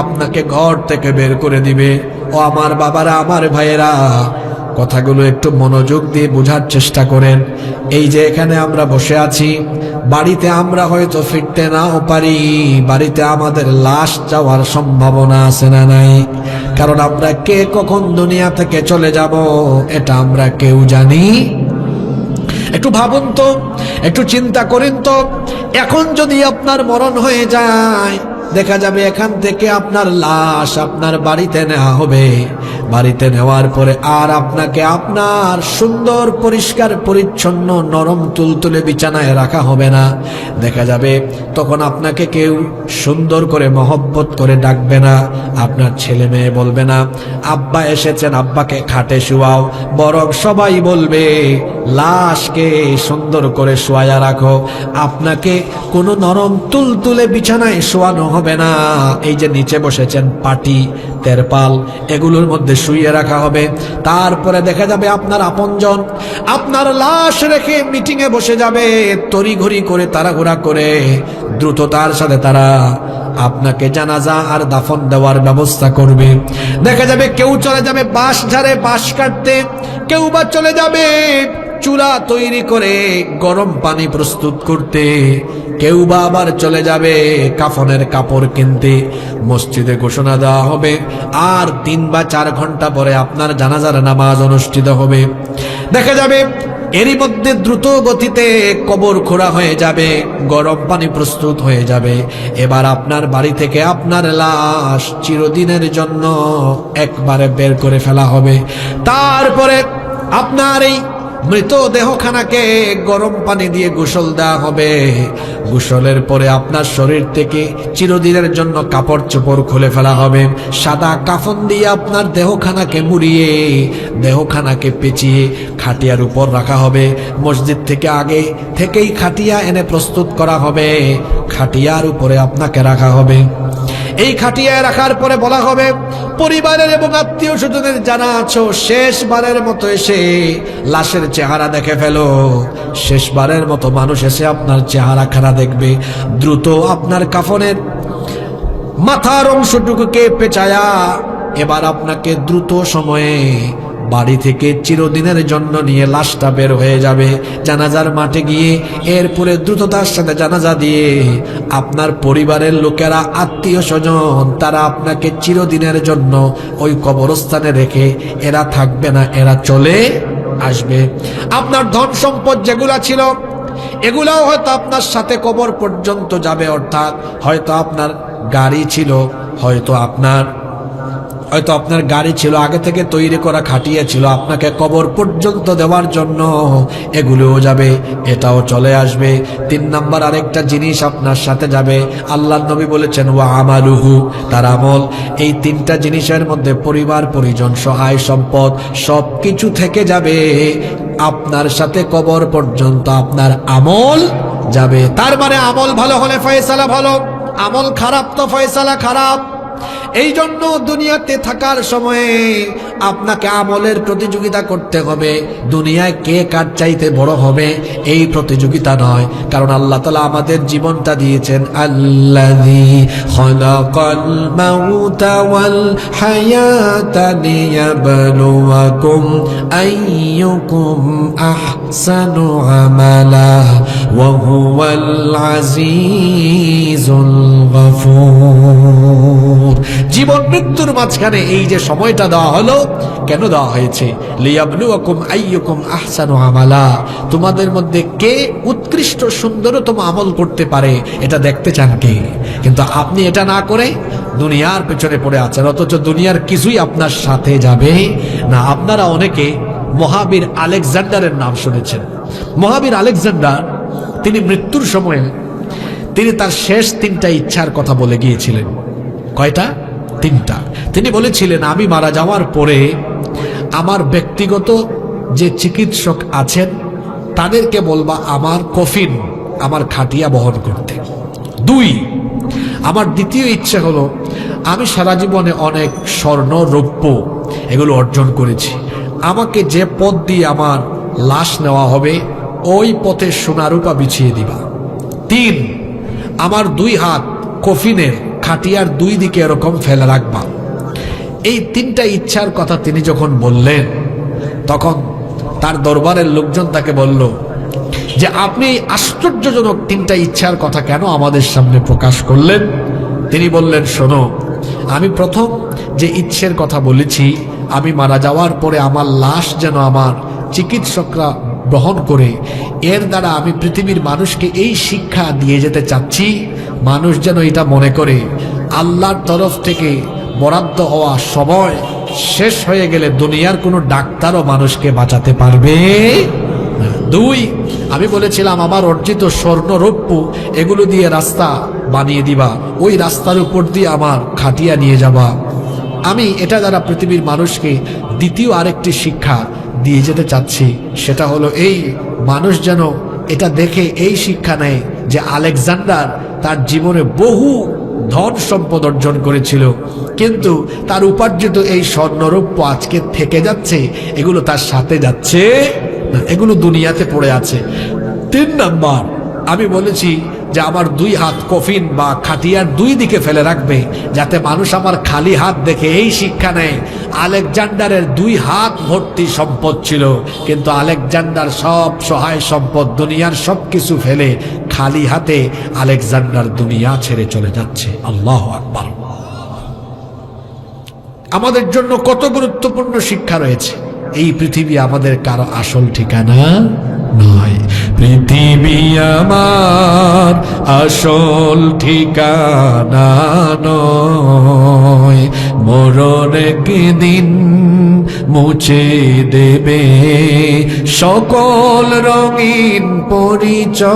আপনাকে ঘর থেকে বের করে দিবে। ও আমার বাবারা, আমার ভাইয়েরা, কথাগুলো একটু মনোযোগ দিয়ে বোঝার চেষ্টা করেন। এই যে এখানে আমরা বসে আছি, বাড়িতে আমরা হয়তো ফিরতে নাও পারি, বাড়িতে আমাদের লাশ যাওয়ার সম্ভাবনা আছে না নাই? কারণ আমরা কে কখন দুনিয়া থেকে চলে যাব এটা আমরা কেউ জানি। একটু ভাবুন তো, একটু চিন্তা করেন তো, এখন যদি আপনার মরণ হয়ে যায়, দেখা যাবে এখান থেকে আপনার লাশ আপনার বাড়িতে নেওয়া হবে। বাড়িতে নেওয়ার পরে আর আপনাকে আপনার সুন্দর পরিষ্কার পরিচ্ছন্ন নরম তুলতুলে বিছানায় রাখা হবে না। দেখা যাবে তখন আপনাকে কেউ সুন্দর করে মহব্বত করে ডাকবে না। আপনার ছেলে মেয়ে বলবে না আব্বা এসেছেন, আব্বাকে খাটে শুয়াও, বরং সবাই বলবে লাশকে সুন্দর করে শোয়া রাখো। আপনাকে কোনো নরম তুলতুলে বিছানায় শোয়ানো হবে না। এই যে নিচে বসেছেন পাটি, তেরপাল, এগুলোর মধ্যে শুইয়ে রাখা হবে। তারপরে দেখা যাবে আপনার আপনজন আপনার লাশ রেখে মিটিং এ বসে যাবে, তড়িঘড়ি করে তাড়াহুড়া করে দ্রুততার সাথে তারা আপনাকে জানাজা আর দাফন দেওয়ার ব্যবস্থা করবে। দেখা যাবে কেউ চলে যাবে বাঁশ ঝাড়ে বাঁশ কাটতে, কেউ বা চলে যাবে চুলা তৈরি করে গরম পানি প্রস্তুত করতে, কেউ বা আবার চলে যাবে কাফনের কাপড় কিনতে। মসজিদে ঘোষণা দেওয়া হবে আর 3 বা 4 ঘন্টা পরে আপনার জানাজার নামাজ অনুষ্ঠিত হবে। দেখা যাবে এরই মধ্যে দ্রুত গতিতে কবর খোঁড়া হয়ে যাবে, গরম পানি প্রস্তুত হয়ে যাবে। এবার আপনার বাড়ি থেকে আপনার লাশ চিরদিনের জন্য একবারে বের করে ফেলা হবে। তারপরে আপনার এই মৃতদেহখানাকে গরম পানি দিয়ে গোসল দেওয়া হবে। গোসলের পরে আপনার শরীর থেকে চিরদিনের জন্য কাপড় চোপড় খুলে ফেলা হবে। সাদা কাফন দিয়ে আপনার দেহখানাকে মুড়িয়ে দেহখানাকে পেঁচিয়ে খাটিয়ার উপর রাখা হবে। মসজিদ থেকে আগে থেকেই খাটিয়া এনে প্রস্তুত করা হবে, খাটিয়ার উপরে আপনাকে রাখা হবে। এই খাটিয়ায় রাখার পরে বলা হবে, পরিবারের এবং আত্মীয় স্বজনের যারা আছো শেষবারের মতো এসে লাশের চেহারা দেখে ফেলো। শেষবারের মতো মানুষ এসে আপনার চেহারা খানা দেখবে। দ্রুত আপনার কাফনের মাথার অংশটুকুকে পেঁচায়া এবার আপনাকে দ্রুত সময়ে বাড়ি থেকে চিরদিনের জন্য নিয়ে লাশটা বের হয়ে যাবে জানাজার মাঠে গিয়ে। এরপরে দ্রুততার সাথে জানাজা দিয়ে আপনার পরিবারের লোকেরা, আত্মীয় স্বজন, তারা আপনাকে চিরদিনের জন্য ওই কবরস্থানে রেখে এরা থাকবে না, এরা চলে আসবে। আপনার ধন সম্পদ যেগুলা ছিল এগুলাও হয়তো আপনার সাথে কবর পর্যন্ত যাবে। অর্থাৎ হয়তো আপনার গাড়ি ছিল, হয়তো আপনার গাড়ি ছিল, আগে থেকে তৈরি করা খাটিয়া ছিল আপনাকে কবর পর্যন্ত দেওয়ার জন্য, এগুলোও যাবে, এটাও চলে আসবে। 3 নাম্বার আরেকটা জিনিস আপনার সাথে যাবে। আল্লাহর নবী বলেছেন ওয়া আমালুহু, তার আমল। এই 3টা জিনিসের মধ্যে পরিবার পরিজন সহায় সম্পদ সবকিছু থেকে যাবে। আপনার সাথে কবর পর্যন্ত আপনার আমল যাবে। তার মানে আমল ভালো হলে ফয়সালা ভালো, আমল খারাপ তো ফয়সালা খারাপ। এই জন্য দুনিয়াতে থাকার সময়ে আপনাকে আমলের প্রতিযোগিতা করতে হবে। দুনিয়ায় কে কার চাইতে বড় হবে এই প্রতিযোগিতা নয়, কারণ আল্লাহ তাআলা আমাদের জীবনটা দিয়েছেন আল্লাযী খালাকাল মাউতা ওয়াল হায়াতা লিয়াবলুয়াকুম আইয়ুকুম আহসানু আমালা ওয়া হুয়াল আজিজুল গফুর। জীবন মৃত্যুর মাঝখানে এই যে সময়টা দেওয়া হলো, কেন দেওয়া হয়েছে? লিয়াবলুয়াকুম আইয়ুকুম আহসানু আমালা, তোমাদের মধ্যে কে উৎকৃষ্ট সুন্দরতম আমল করতে পারে এটা দেখতে চান কে। কিন্তু আপনি এটা না করে দুনিয়ার পেছনে পড়ে আছেন, অথচ দুনিয়ার কিছুই আপনার সাথে যাবে না। আপনারা অনেকে মহাবীর আলেকজান্ডারের নাম শুনেছেন। মহাবীর আলেকজান্ডার তিনি মৃত্যুর সময়ে তিনি তার শেষ 3টা ইচ্ছার কথা বলে গিয়েছিলেন। কয়টা? 3টা। তিনি বলেছিলেন, আমি মারা যাওয়ার পরে আমার ব্যক্তিগত যে চিকিৎসক আছেন তাদেরকে বলবা আমার কফিন, আমার খাটিয়া বহন করতে। 2, আমার দ্বিতীয় ইচ্ছা হলো, আমি সারা জীবনে অনেক স্বর্ণ রৌপ্য এগুলো অর্জন করেছি, আমাকে যে পথ দিয়ে আমার লাশ নেওয়া হবে ওই পথে সোনা রূপা বিছিয়ে দিবা। 3, আমার 2 হাত কফিনের খাটিয়ার 2 দিকে এরকম ফেলে রাখবা। এই 3টা ইচ্ছার কথা তিনি যখন বললেন, তখন তার দরবারের লোকজন তাকে বলল যে আপনি আশ্চর্যজনক 3টা ইচ্ছার কথা কেন আমাদের সামনে প্রকাশ করলেন? তিনি বললেন, শোনো, আমি প্রথম যে ইচ্ছের কথা বলেছি, আমি মারা যাওয়ার পরে আমার লাশ যেন আমার চিকিৎসকরা গ্রহণ করে, এর দ্বারা আমি পৃথিবীর মানুষকে এই শিক্ষা দিয়ে যেতে চাচ্ছি, মানুষ যেন এটা মনে করে আল্লাহর তরফ থেকে বরাদ্দ হওয়া সময় শেষ হয়ে গেলে দুনিয়ার কোনো ডাক্তারও মানুষকে বাঁচাতে পারবে না। 2, আমি বলেছিলাম আমার অর্জিত স্বর্ণ রৌপ্য এগুলো দিয়ে রাস্তা বানিয়ে দিবা, ওই রাস্তার উপর দিয়ে আমার খাটিয়া নিয়ে যাবা। আমি এটা দ্বারা পৃথিবীর মানুষকে দ্বিতীয় আরেকটি শিক্ষা দিয়ে যেতে চাচ্ছি, সেটা হলো এই, মানুষ যেন এটা দেখে এই শিক্ষা নেয় যে আলেকজান্ডার তার জীবনে বহু ধন সম্পদ অর্জন করেছিল, কিন্তু তার উপার্জিত এই স্বর্ণরৌপ্য আজকে থেকে যাচ্ছে, এগুলো তার সাথে যাচ্ছে না, এগুলো দুনিয়াতে পড়ে আছে। 3 নাম্বার, আমি বলেছি যে আমার 2 হাত কফিন বা খাটিয়ার 2 দিকে ফেলে রাখবে, যাতে মানুষ আমার খালি হাত দেখে এই শিক্ষা নেয় আলেকজান্ডারের 2 হাত ভর্তি সম্পদ ছিল, কিন্তু আলেকজান্ডার সব সহায় সম্পদ দুনিয়ার সবকিছু ফেলে খালি হাতে আলেকজান্ডার দুনিয়া ছেড়ে চলে যাচ্ছে। আল্লাহু আকবার। আমাদের জন্য কত গুরুত্বপূর্ণ শিক্ষা রয়েছে। এই পৃথিবী আমাদের কারো আসল ঠিকানা নয়। পৃথিবী আমার আসল ঠিকানা নয়, মরণ একদিন মুছে দেবে সকল রঙিন পরিচয়।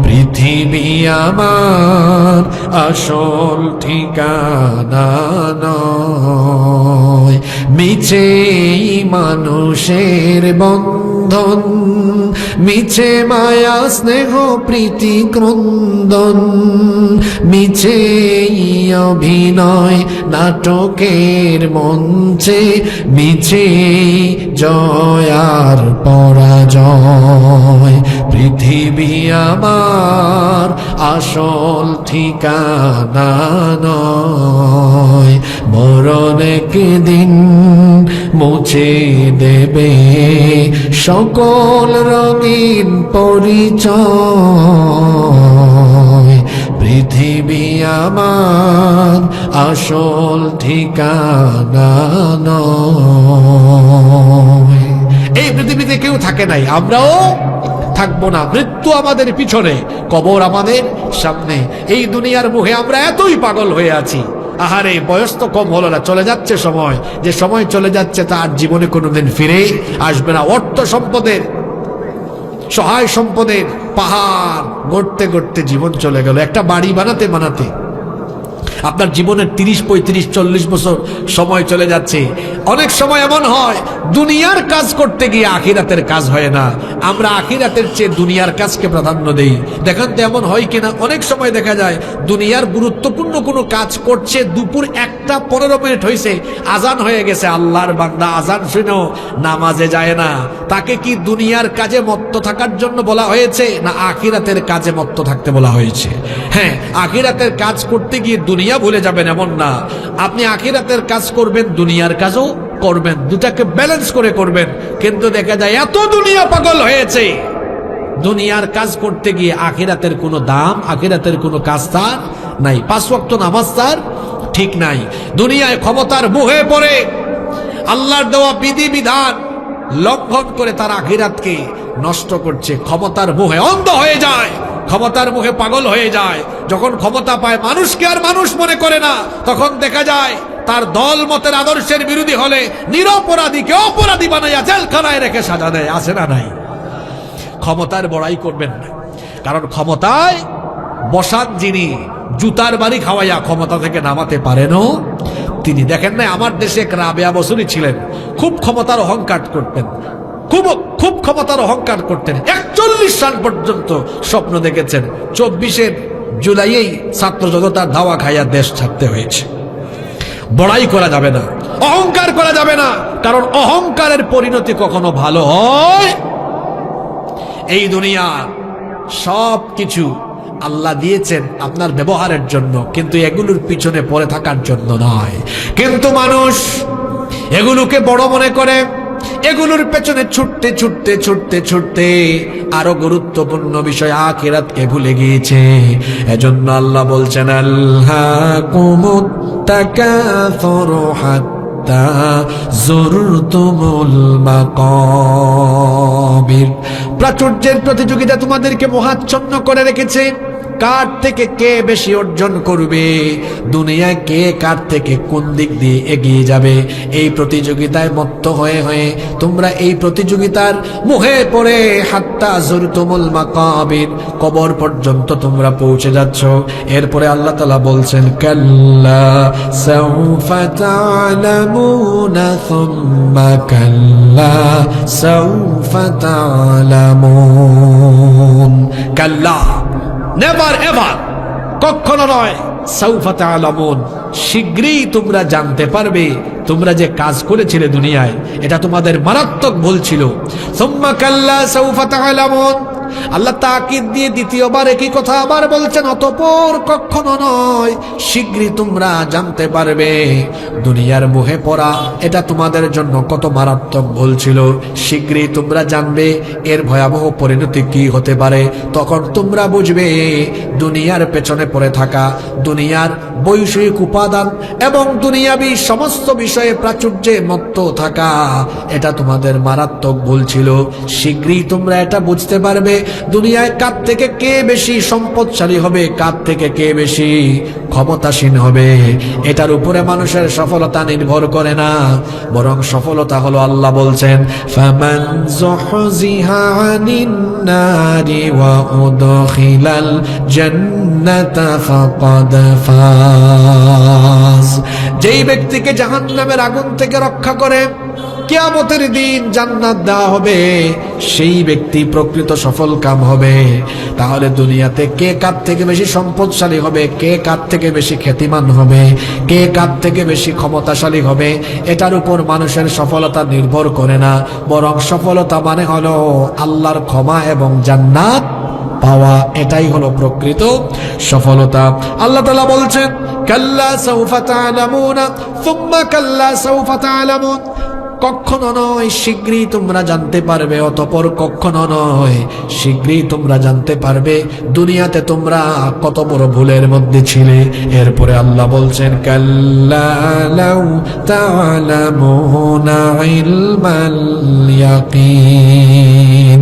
পৃথিবী আমার আসল ঠিকানা নয়, মিছে মানুষের বন্ধন, মিছে মায়া স্নেহ প্রীতি ক্রন্দন, মিছে অভিনয় নাটকের মঞ্চে, মিছে জয় আর পরাজয়। পৃথিবী আমার আসল ঠিকানা নয়, মরণ একদিন মুছে দেবে সকল রঙিন পরিচয়। পৃথিবী আমার আসল ঠিকানা নয়। এই পৃথিবীতে কেউ থাকে নাই, আমরাও থাকবো না। মৃত্যু আমাদের পিছনে, কবর আমাদের সামনে। এই দুনিয়ার মুখে আমরা এতই পাগল হয়ে আছি। আহারে, বয়স তো কম হলো না, চলে যাচ্ছে সময়। যে সময় চলে যাচ্ছে তা আর জীবনে কোনোদিন ফিরে আসবে না। অর্থ সম্পদের, সহায় সম্পদের পাহাড় গড়তে গড়তে জীবন চলে গেল। একটা বাড়ি বানাতে বানাতে আপনার জীবনের 30, 35, 40 বছর সময় চলে যাচ্ছে। অনেক সময় এমন হয় দুনিয়ার কাজ করতে গিয়ে আখিরাতের কাজ হয় না। আমরা আখিরাতের চেয়ে দুনিয়ার কাজকে প্রাধান্য দেই। দেখেন তো এমন হয় কিনা? অনেক সময় দেখা যায় দুনিয়ার গুরুত্বপূর্ণ কোনো কাজ করছে, দুপুর 1:15 হয়েছে, আজান হয়ে গেছে, আল্লাহর বান্দা আজান শুনেও নামাজে যায় না। তাকে কি দুনিয়ার কাজে মত্ত থাকার জন্য বলা হয়েছে, না আখিরাতের কাজে মত্ত থাকতে বলা হয়েছে? হ্যাঁ, আখিরাতের কাজ করতে গিয়ে দুনিয়া ভুলে যাবেন এমন না। আপনি আখিরাতের কাজ করবেন, দুনিয়ার কাজও করবেন, দুটাকে ব্যালেন্স করে করবেন। কিন্তু দেখা যায় এত দুনিয়া পাগল হয়েছে, দুনিয়ার কাজ করতে গিয়ে আখিরাতের কোনো দাম, আখিরাতের কোনো কাজ তার নাই। 5 ওয়াক্ত নামাজ তার ঠিক নাই। দুনিয়ায় ক্ষমতার মোহে পড়ে আল্লাহর দেওয়া বিধিবিধান লঙ্ঘন করে তার আখিরাতকে নষ্ট করছে। ক্ষমতার মোহে অন্ধ হয়ে যায়, ক্ষমতার মুখে পাগল হয়ে যায়। যখন ক্ষমতা পায় মানুষকে আর মানুষ মনে করে না, তখন দেখা যায় তার দল মতের আদর্শের বিরোধী হলে নিরপরাধীকে অপরাধী বানাইয়া জেলখানায় রেখে সাজা দেয়। আছে না নাই? ক্ষমতার বড়াই করবেন না, কারণ ক্ষমতায় বসান যিনি, জুতার বাড়ি খাওয়াইয়া ক্ষমতা থেকে নামাতে পারেনও তিনি। দেখেন না, আমার দেশে এক রাবেয়া বসুরি ছিলেন, খুব ক্ষমতার অহংকার করতেন, খুব খুব ক্ষমতার অহংকার করতেন। 41 সাল পর্যন্ত স্বপ্ন দেখেছেন। 24 জুলাইয়েই ছাত্র জনতার ধাওয়া খাইয়া দেশ ছাড়তে হয়েছে। বড়াই করা যাবে না, অহংকার করা যাবে না, কারণ অহংকারের পরিণতি কখনো ভালো হয়। এই দুনিয়ার সব কিছু আল্লাহ দিয়েছেন আপনার ব্যবহারের জন্য, কিন্তু এগুলোর পিছনে পড়ে থাকার জন্য নয়। কিন্তু মানুষ এগুলোকে বড় মনে করে, এগুলোর পেছনে ছুটতে ছুটতে ছুটতে ছুটতে আরো গুরুত্বপূর্ণ বিষয় আখিরাতকে ভুলে গিয়েছে। এজন্য আল্লাহ বলছেন, আল্লাকুমুত তাকাসুরু হাত্তা যুরতুমুল মাকাবির। প্রাচুর্যের প্রতিযোগিতা তোমাদেরকে মোহাচ্ছন্ন করে রেখেছে। কার থেকে কে বেশি অর্জন করবে, দুনিয়ায় কে কার থেকে কোন দিক দিয়ে এগিয়ে যাবে, এই প্রতিযোগিতায় মত্ত হয়ে হয়ে তোমরা এই প্রতিযোগিতার মুহে পড়ে হাত্তা যুরতুমুল মাকাবির, কবর পর্যন্ত তোমরা পৌঁছে যাচ্ছ। এরপরে আল্লাহ তাআলা বলছেন, কাল্লা সাউফা তা'লামুনা সুম্মা কাল্লা সাউফা তা'লামুন। কাল্লা, নেভার এভার, কখনো নয়। সাউফা তা'লামুন, শীঘ্রই তোমরা জানতে পারবে তোমরা যে কাজ করেছিলে দুনিয়ায় এটা তোমাদের মারাত্মক ভুল ছিল। সুম্মা কাল্লা সাউফা তা'লামুন, আল্লাহ তাকিদ দিয়ে দ্বিতীয়বার একই কথা আবার বলছেন, অতঃপর কখনো নয়, শীঘ্রই তোমরা জানতে পারবে দুনিয়ার মোহে পড়া এটা তোমাদের জন্য কত মারাত্মক ভুল ছিল। শীঘ্রই তোমরা জানবে এর ভয়াবহ পরিণতি কি হতে পারে। তখন তোমরা বুঝবে দুনিয়ার পেছনে পড়ে থাকা, দুনিয়ার বৈষয়িক উপাদান এবং দুনিয়াবি সমস্ত বিষয়ে প্রাচুর্যে মত্ত থাকা এটা তোমাদের মারাত্মক ভুল ছিল। শীঘ্রই তোমরা এটা বুঝতে পারবে দুনিয়ায় কার থেকে কে বেশি সম্পদশালী হবে, কার থেকে কে বেশি ক্ষমতাসীন হবে। এটার উপরে মানুষের সফলতা নির্ভর করে না, বরং সফলতা হলো আল্লাহ বলছেন, ফামান যুহজিহা আনিন নারি ওয়া উদখিলাল জান্নাতা ফাকাদ ফাজ। যেই ব্যক্তিকে জাহান্নামের আগুন থেকে রক্ষা করে কিয়ামতের দিন জান্নাত দেওয়া হবে, সেই ব্যক্তি প্রকৃত সফল কাম হবে। তাহলে দুনিয়াতে কে কার থেকে বেশি সম্পদশালী হবে, কে কার থেকে বেশি খ্যাতিমান হবে, কে কার থেকে বেশি ক্ষমতাশালী হবে, এটার উপর মানুষের সফলতা নির্ভর করে না, বরং সফলতা মানে হলো আল্লাহর ক্ষমা এবং জান্নাত পাওয়া। এটাই হলো প্রকৃত সফলতা। আল্লাহ তাআলা বলছেন, কাল্লা সাউফা তা'লামুনা সুম্মা কাল্লা সাউফা তা'লামুন। কখনো নয়, শীঘ্রই তোমরা জানতে পারবে, অতঃপর কখনো নয়, শীঘ্রই তোমরা জানতে পারবে দুনিয়াতে তোমরা কত বড় ভুলের মধ্যে ছিলে। এরপরে আল্লাহ বলছেন, কাল্লা লাউ তা'লামুনা ইলমাল ইয়াকিন।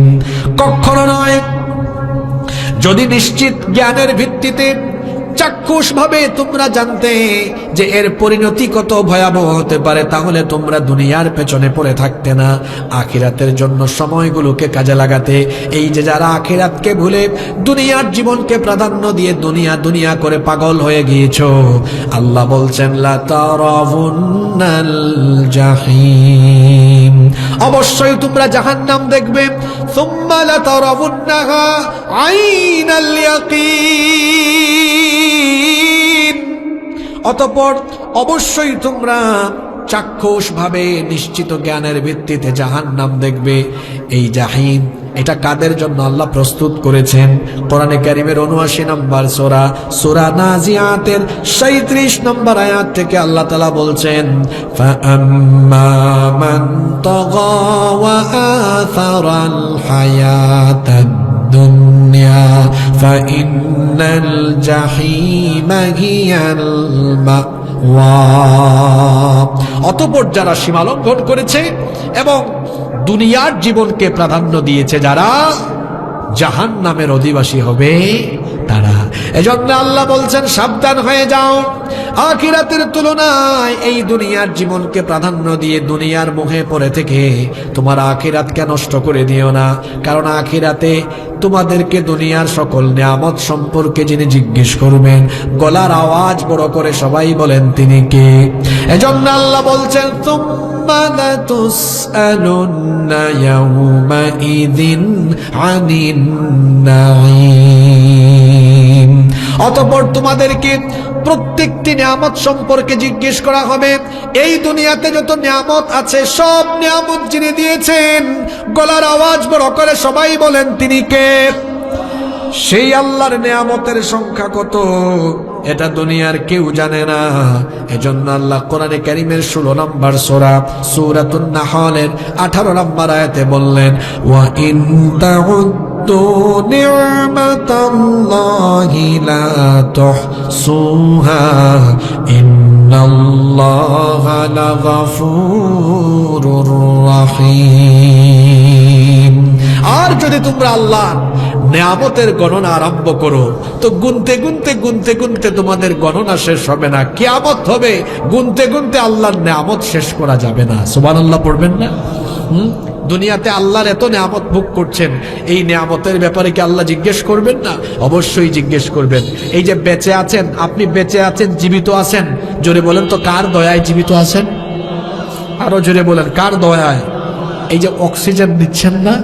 কখনো নয়, যদি নিশ্চিত জ্ঞানের ভিত্তিতে চাক্ষুষ ভাবে তোমরা জানতে যে এর পরিণতি কত ভয়াবহ হতে পারে, তাহলে তোমরা দুনিয়ার পেছনে পড়ে থাকতে না, আখিরাতের জন্য সময়গুলোকে কাজে লাগাতে। এই যে যারা আখিরাতকে ভুলে দুনিয়ার জীবনকে প্রাধান্য দিয়ে দুনিয়া দুনিয়া করে পাগল হয়ে গিয়েছো, আল্লাহ বলছেন, লা তারাউন্নাল জাহিম। অবশ্যই তোমরা জাহান্নাম দেখবে। সুম্মা লা তারাউন্নাহা আইনাল ইয়াকিন। অতঃপর অবশ্যই তোমরা চাক্ষুষ ভাবে নিশ্চিত জ্ঞানের ভিত্তিতে জাহান্নাম দেখবে। এই জাহিম এটা কাদের জন্য আল্লাহ প্রস্তুত করেছেন? কোরআনে কারীমের ৭৯ নম্বর সূরা, সূরা নাজিয়াতের ৩৭ নম্বর আয়াত থেকে আল্লাহ তাআলা বলছেন, ফাআম্মা মান তাগা ওয়া আথারাল হায়াতাদ দুনিয়া ফাইন্নাল জাহিমা হিয়াল মাওয়া। অতঃপর যারা সীমালঙ্ঘন করেছে এবং দুনিয়ার জীবনকে প্রাধান্য দিয়েছে, যারা জাহান্নামের অধিবাসী হবে তারা। এজন্য আল্লাহ বলছেন, সাবধান হয়ে যাও, আখিরাতের তুলনায় এই দুনিয়ার জীবনকে প্রাধান্য দিয়ে দুনিয়ার মোহে পড়ে থেকে তোমার আখিরাতকে নষ্ট করে দিও না। কারণ আখিরাতে তোমাদেরকে দুনিয়ার সকল নিয়ামত সম্পর্কে যিনি জিজ্ঞেস করবেন, গলার আওয়াজ বড় করে সবাই বলেন, তিনি কে? এজন্য আল্লাহ বলছেন, তুম্মা লাতুসআলুন্না ইয়াওমাইযিন আনিন নাঈম। অতঃপর তোমাদেরকে প্রত্যেকটি নিয়ামত সম্পর্কে জিজ্ঞেস করা হবে। এই দুনিয়াতে যত নিয়ামত আছে সব নিয়ামত যিনি দিয়েছেন, গলার আওয়াজ বড় করে সবাই বলেন, তিনি কে? সেই আল্লাহর নিয়ামতের সংখ্যা কত এটা দুনিয়ার কেউ জানে না। এজন্য আল্লাহ কোরআনে কারীমের ১৬ নম্বর সূরা, সূরাতুন নাহলের ১৮ নম্বর আয়াতে বললেন, ওয়া ইন তাউদ্দু নি'মাতাল্লাহি লা তুহসুহা ইন্নাল্লাহা লাগাফুরুর রাহিম। আর যদি তোমরা আল্লাহ নিয়ামতের গণনা আরম্ভ করো, তো গুনতে গুনতে গুনতে গুনতে তোমাদের গণনা শেষ হবে না। কিয়ামত হবে, গুনতে গুনতে আল্লাহর নিয়ামত শেষ করা যাবে না। সুবহানাল্লাহ পড়বেন না? দুনিয়াতে আল্লাহর এত নিয়ামত ভোগ করছেন, এই নিয়ামতের ব্যাপারে কি আল্লাহ জিজ্ঞেস করবেন না? অবশ্যই জিজ্ঞেস করবেন। এই যে বেঁচে আছেন, আপনি বেঁচে আছেন, জীবিত আছেন, জোরে বলেন তো কার দয়ায় জীবিত আছেন? আরো জোরে বলেন, কার দয়ায়? এই যে অক্সিজেন দিচ্ছেন না,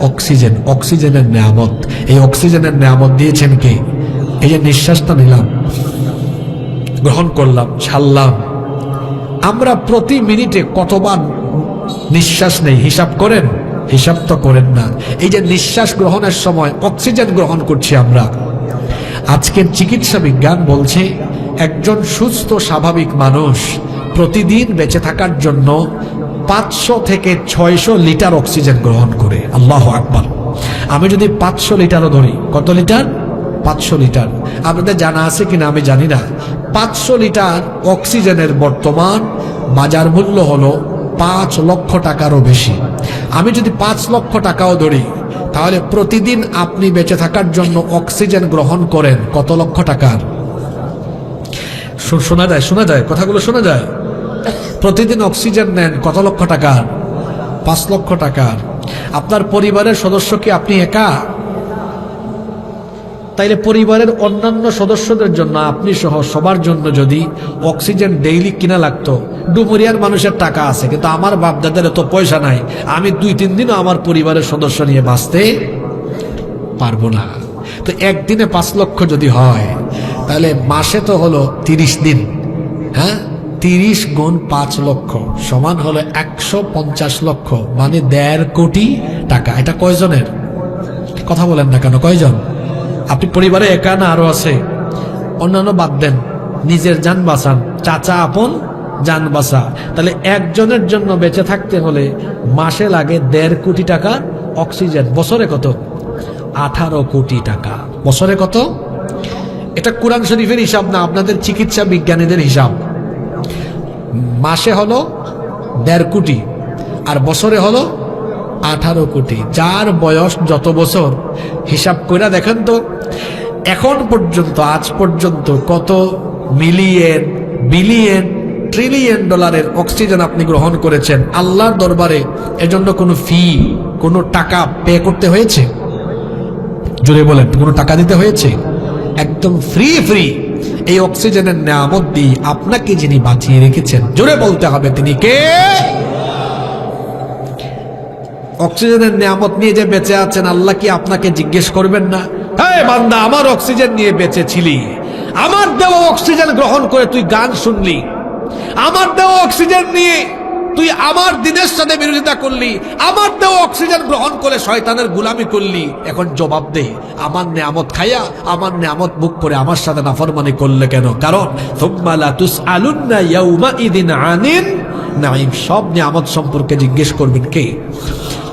অক্সিজেন, অক্সিজেনের নিয়ামত, এই অক্সিজেনের নিয়ামত দিয়েছেন কে? এই যে নিঃশ্বাসটা নিলাম, গ্রহণ করলাম, ছাড়লাম, আমরা প্রতি মিনিটে কতবার নিঃশ্বাস নেই হিসাব করেন? হিসাব তো করেন না। এই যে নিঃশ্বাস গ্রহণের সময় অক্সিজেন গ্রহণ করছি আমরা, আজকের চিকিৎসা বিজ্ঞান বলছে একজন সুস্থ স্বাভাবিক মানুষ প্রতিদিন বেঁচে থাকার জন্য 500 থেকে 600 লিটার অক্সিজেন গ্রহণ করে। আল্লাহু আকবার। আমি যদি 500 লিটারও ধরি, কত লিটার? 500 লিটার। আপনাদের জানা আছে কিনা আমি জানি না, 500 লিটার অক্সিজেনের বর্তমান বাজার মূল্য হলো 5 লক্ষ টাকারও বেশি। আমি যদি 5 লক্ষ টাকাও ধরি, তাহলে প্রতিদিন আপনি বেঁচে থাকার জন্য অক্সিজেন গ্রহণ করেন কত লক্ষ টাকার? শোনা যায় কথাগুলো শোনা যায়। প্রতিদিন অক্সিজেন নেন কত লক্ষ টাকার? 5 লক্ষ টাকার। আপনার পরিবারের সদস্য কি আপনি একা? তাইলে পরিবারের অন্যান্য সদস্যদের জন্য, আপনি সহ সবার জন্য যদি অক্সিজেন ডেইলি কিনা লাগতো, ডুমুরিয়ার মানুষের টাকা আছে কিন্তু আমার বাপ দাদার এত পয়সা নাই, আমি 2-3 দিনও আমার পরিবারের সদস্য নিয়ে বাঁচতে পারবো না। তো একদিনে 5 লক্ষ যদি হয়, তাহলে মাসে তো হলো 30 দিন। হ্যাঁ, 30 গুণ 5 লক্ষ সমান হলো 150 লক্ষ, মানে 1.5 কোটি টাকা। এটা কয়জনের? কথা বলেন না কেন, কয়জন? আপনি পরিবারে একা না আরো আছে? অন্যান্য বাদ দেন, নিজের জান বাঁচান, চাচা আপন জান বাঁচা। তাহলে একজনের জন্য বেঁচে থাকতে হলে মাসে লাগে 1.5 কোটি টাকা অক্সিজেন। বছরে কত? 18 কোটি টাকা। বছরে কত? এটা কুরআন শরীফের হিসাব না, আপনাদের চিকিৎসা বিজ্ঞানীদের হিসাব। মাসে হলো 1.5 কোটি আর বছরে হলো 18 কোটি। যার বয়স যত বছর হিসাব করে দেখেন তো, এখন পর্যন্ত, আজ পর্যন্ত কত মিলিয়ন, বিলিয়ন, ট্রিলিয়ন ডলারের অক্সিজেন আপনি গ্রহণ করেছেন। আল্লাহর দরবারে এজন্য কোনো ফি, কোনো টাকা পে করতে হয়েছে? জোরে বলেন, কোনো টাকা দিতে হয়েছে? একদম ফ্রি এই অক্সিজেনের নিয়ামত দিয়ে আপনাকে যিনি বাঁচিয়ে রেখেছেন, জোরে বলতে হবে তিনি কে? অক্সিজেনের নিয়ামত নিয়ে যে বেঁচে আছেন, আল্লাহ কি আপনাকে জিজ্ঞেস করবেন না, হে বান্দা আমার অক্সিজেন নিয়ে বেঁচে ছিলি, আমার দেওয়া অক্সিজেন গ্রহণ করে তুই গান শুনলি, আমার দেওয়া অক্সিজেন নিয়ে তুই আমার দিনের সাথে বিরোধিতা করলি, আমার দেওয়া অক্সিজেন গ্রহণ করে শয়তানের গোলামি করলি, এখন জবাব দে, আমার নিয়ামত খাইয়া, আমার নিয়ামত বুক করে আমার সাথে নাফরমানি করলে কেন? কারণ সুম্মা লা তুসআলুন্না ইয়াউমাইদিন আনিন নাঈম। সব নিয়ামত সম্পর্কে জিজ্ঞেস করবেন কে?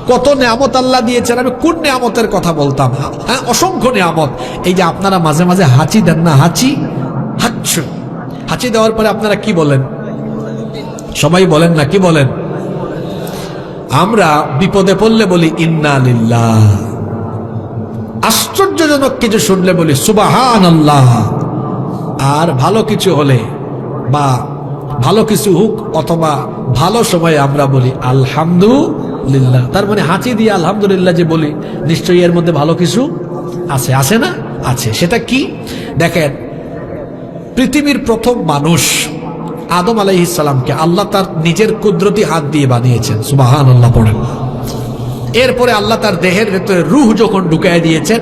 কত নিয়ামত আল্লাহ দিয়েছেন, আমি কোন নিয়ামতের কথা বলতাম? হ্যাঁ, অসংখ্য নিয়ামত। এই যে আপনারা মাঝে মাঝে হাঁচি দেন না, হাঁচি দেওয়ার পরে আপনারা কি বলেন? সবাই বলেন না, কি বলেন? আমরা বিপদে পড়লে বলি ইন্না লিল্লাহ, আশ্চর্যজনক কিছু শুনলে বলি সুবহানাল্লাহ, আর ভালো কিছু হলে বা ভালো কিছু হোক অথবা ভালো সময়ে আমরা বলি আলহামদুলিল্লাহ। তার মানে হাঁচি দিয়ে আলহামদুলিল্লাহ যে বলি, নিশ্চয়ই এর মধ্যে ভালো কিছু আছে, আছে না? আছে। সেটা কি? দেখেন, পৃথিবীর প্রথম মানুষ আদম আলাইহিস সালামকে আল্লাহ তার নিজের কুদরতি হাত দিয়ে বানিয়েছেন। সুবহানাল্লাহ পড়েন। এরপরে আল্লাহ তার দেহের ভেতরে রূহ যখন ঢুকায় দিয়েছেন,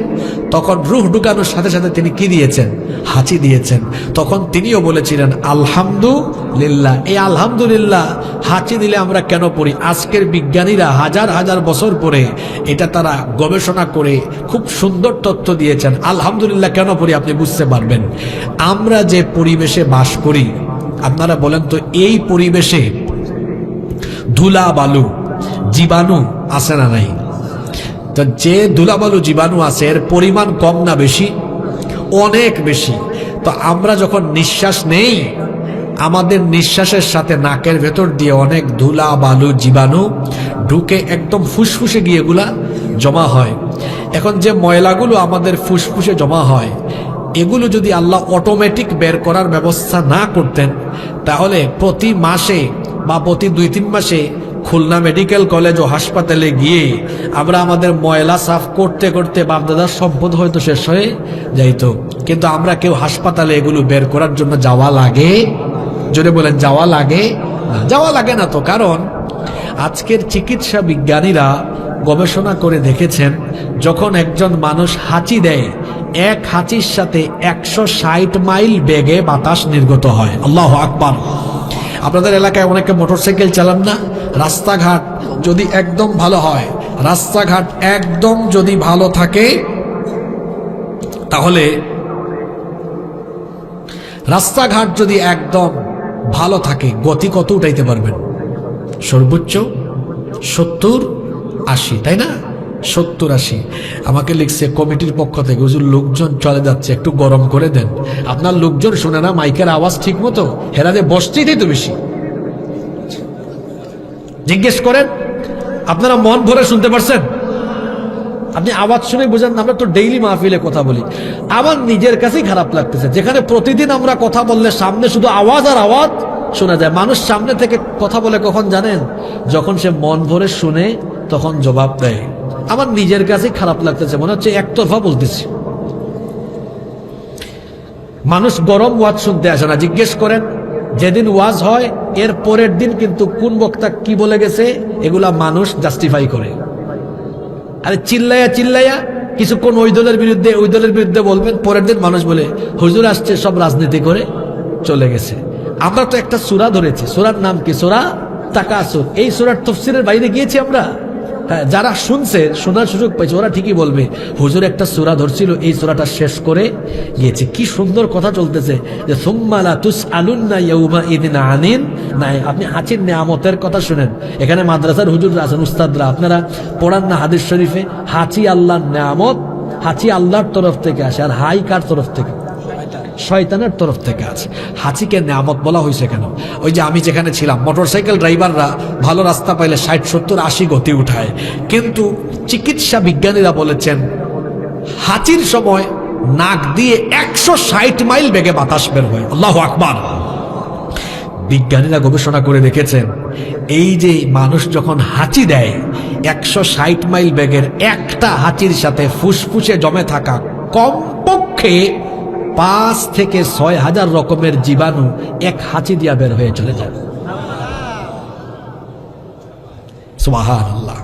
তখন রূহ ঢুকানোর সাথে সাথে তিনি কি দিয়েছেন? হাঁচি দিয়েছেন। তখন তিনিও বলেছিলেন আলহামদুলিল্লাহ। এই আলহামদুলিল্লাহ হাঁচি দিলে আমরা কেন পড়ি? আজকের বিজ্ঞানীরা হাজার হাজার বছর পরে এটা তারা গবেষণা করে খুব সুন্দর তথ্য দিয়েছেন। আলহামদুলিল্লাহ কেন পড়ি আপনি বুঝতে পারবেন। আমরা যে পরিবেশে বাস করি, আপনারা বলেন তো, এই পরিবেশে ধুলা বালু জীবাণু আছে না নাই? তো যে ধুলাবালু জীবাণু আছে এর পরিমাণ কম না বেশি? অনেক বেশি। তো আমরা যখন নিঃশ্বাস নেই, আমাদের নিঃশ্বাসের সাথে নাকের ভেতর দিয়ে অনেক ধুলা বালু জীবাণু ঢুকে একদম ফুসফুসে গিয়ে এগুলা জমা হয়। এখন যে ময়লাগুলো আমাদের ফুসফুসে জমা হয়, এগুলো যদি আল্লাহ অটোমেটিক বের করার ব্যবস্থা না করতেন, তাহলে প্রতি মাসে বা প্রতি 2-3 মাসে খুলনা মেডিকেল কলেজ ও হাসপাতালে গিয়ে আমরা আমাদের ময়লা সাফ করতে করতে বাপদাদার সম্পদ হয়তো শেষ হয়ে যাইতো। কিন্তু আমরা কেউ হাসপাতালে এগুলো বের করার জন্য যাওয়া লাগে? জোরে বলেন, যাওয়া লাগে না? যাওয়া লাগে না তো। কারণ আজকের চিকিৎসা বিজ্ঞানীরা গবেষণা করে দেখেছেন, যখন একজন মানুষ হাঁচি দেয়, এক হাঁচির সাথে 160 মাইল বেগে বাতাস নির্গত হয়। আল্লাহু আকবার। আপনাদের এলাকায় অনেকে মোটরসাইকেল চালান না? রাস্তাঘাট যদি একদম ভালো হয়, রাস্তাঘাট একদম যদি ভালো থাকে, তাহলে রাস্তাঘাট যদি একদম ভালো থাকে, গতি কত উঠাইতে পারবেন? সর্বোচ্চ 70-80, তাই না? 70-80। আমাকে লিখছে কমিটির পক্ষ থেকে, হুজুর লোকজন চলে যাচ্ছে, একটু গরম করে দেন। আপনার লোকজন শুনে না মাইকের আওয়াজ ঠিক মতো, হেরাতে বসতেই তো বেশি। জিজ্ঞেস করেন, আপনারা মন ভরে শুনতে পারছেন? আপনি আওয়াজ শুনে বুঝেন। আমরা তো ডেইলি মাহফিলে কথা বলি, আমার নিজের কাছেই খারাপ লাগতেছে, যেখানে প্রতিদিন আমরা কথা বললে সামনে শুধু আওয়াজ আর আওয়াজ শোনা যায়। মানুষ সামনে থেকে কথা বলে কখন জানেন? যখন সে মন ভরে শুনে, তখন জবাব দেয়। আমার নিজের কাছেই খারাপ লাগতেছে, মনে হচ্ছে একতরফা বলতেছি। মানুষ গরম ওয়াজ শুনতে আসে না। জিজ্ঞেস করেন, যেদিন ওয়াজ হয় এর পরের দিন কিন্তু কোন বক্তা কি বলে গেছে এগুলা মানুষ জাস্টিফাই করে। আরে চিল্লাইয়া চিল্লাইয়া কিছুক্ষণ ওই দলের বিরুদ্ধে বলবেন, পরের দিন মানুষ বলে হুজুর আসছে সব রাজনীতি করে চলে গেছে। আমরা তো একটা সূরা ধরেছি, সূরার নাম কি? সূরা তাকাসুর। এই সূরার তাফসীরের বাইরে গিয়েছি আমরা? হ্যাঁ, যারা শুনছে, শোনার সুযোগ পাইছে, ওরা ঠিকই বলবে হুজুর একটা সূরা ধরছিল, এই সূরাটা শেষ করে গিয়েছে। কি সুন্দর কথা চলতেছে যে সুম্মা লা তুসআলুন্না ইয়াউমা ইদিন আনিন নাই। আপনি হাঁচির নিয়ামতের কথা শুনেন। এখানে মাদ্রাসার হুজুররা আছেন, উস্তাদরা, আপনারা পড়ান না হাদিস শরীফে? হাঁচি আল্লাহর নিয়ামত, হাঁচি আল্লাহর তরফ থেকে আসে। আর হাই কার তরফ থেকে? শয়তানের তরফ থেকে আছে। হাঁচিকে নিয়ামত বলা হয়েছে কেন? ওই যে আমি যেখানে ছিলাম, মোটরসাইকেল ড্রাইভাররা ভালো রাস্তা পাইলে 60, 70, 80 গতি উঠায়, কিন্তু চিকিৎসা বিজ্ঞানীরা বলেছেন হাঁচির সময় নাক দিয়ে 160 মাইল বেগে বাতাস বের হয়। আল্লাহু আকবার। বিজ্ঞানীরা গবেষণা করে দেখেছেন, এই যে মানুষ যখন হাঁচি দেয়, 160 মাইল বেগের একটা হাঁচির সাথে ফুসফুসে জমে থাকা কমপক্ষে 5 থেকে 6 হাজার রকমের জীবাণু এক হাঁচি দিয়া বের হয়ে চলে যায়। সুবহানাল্লাহ।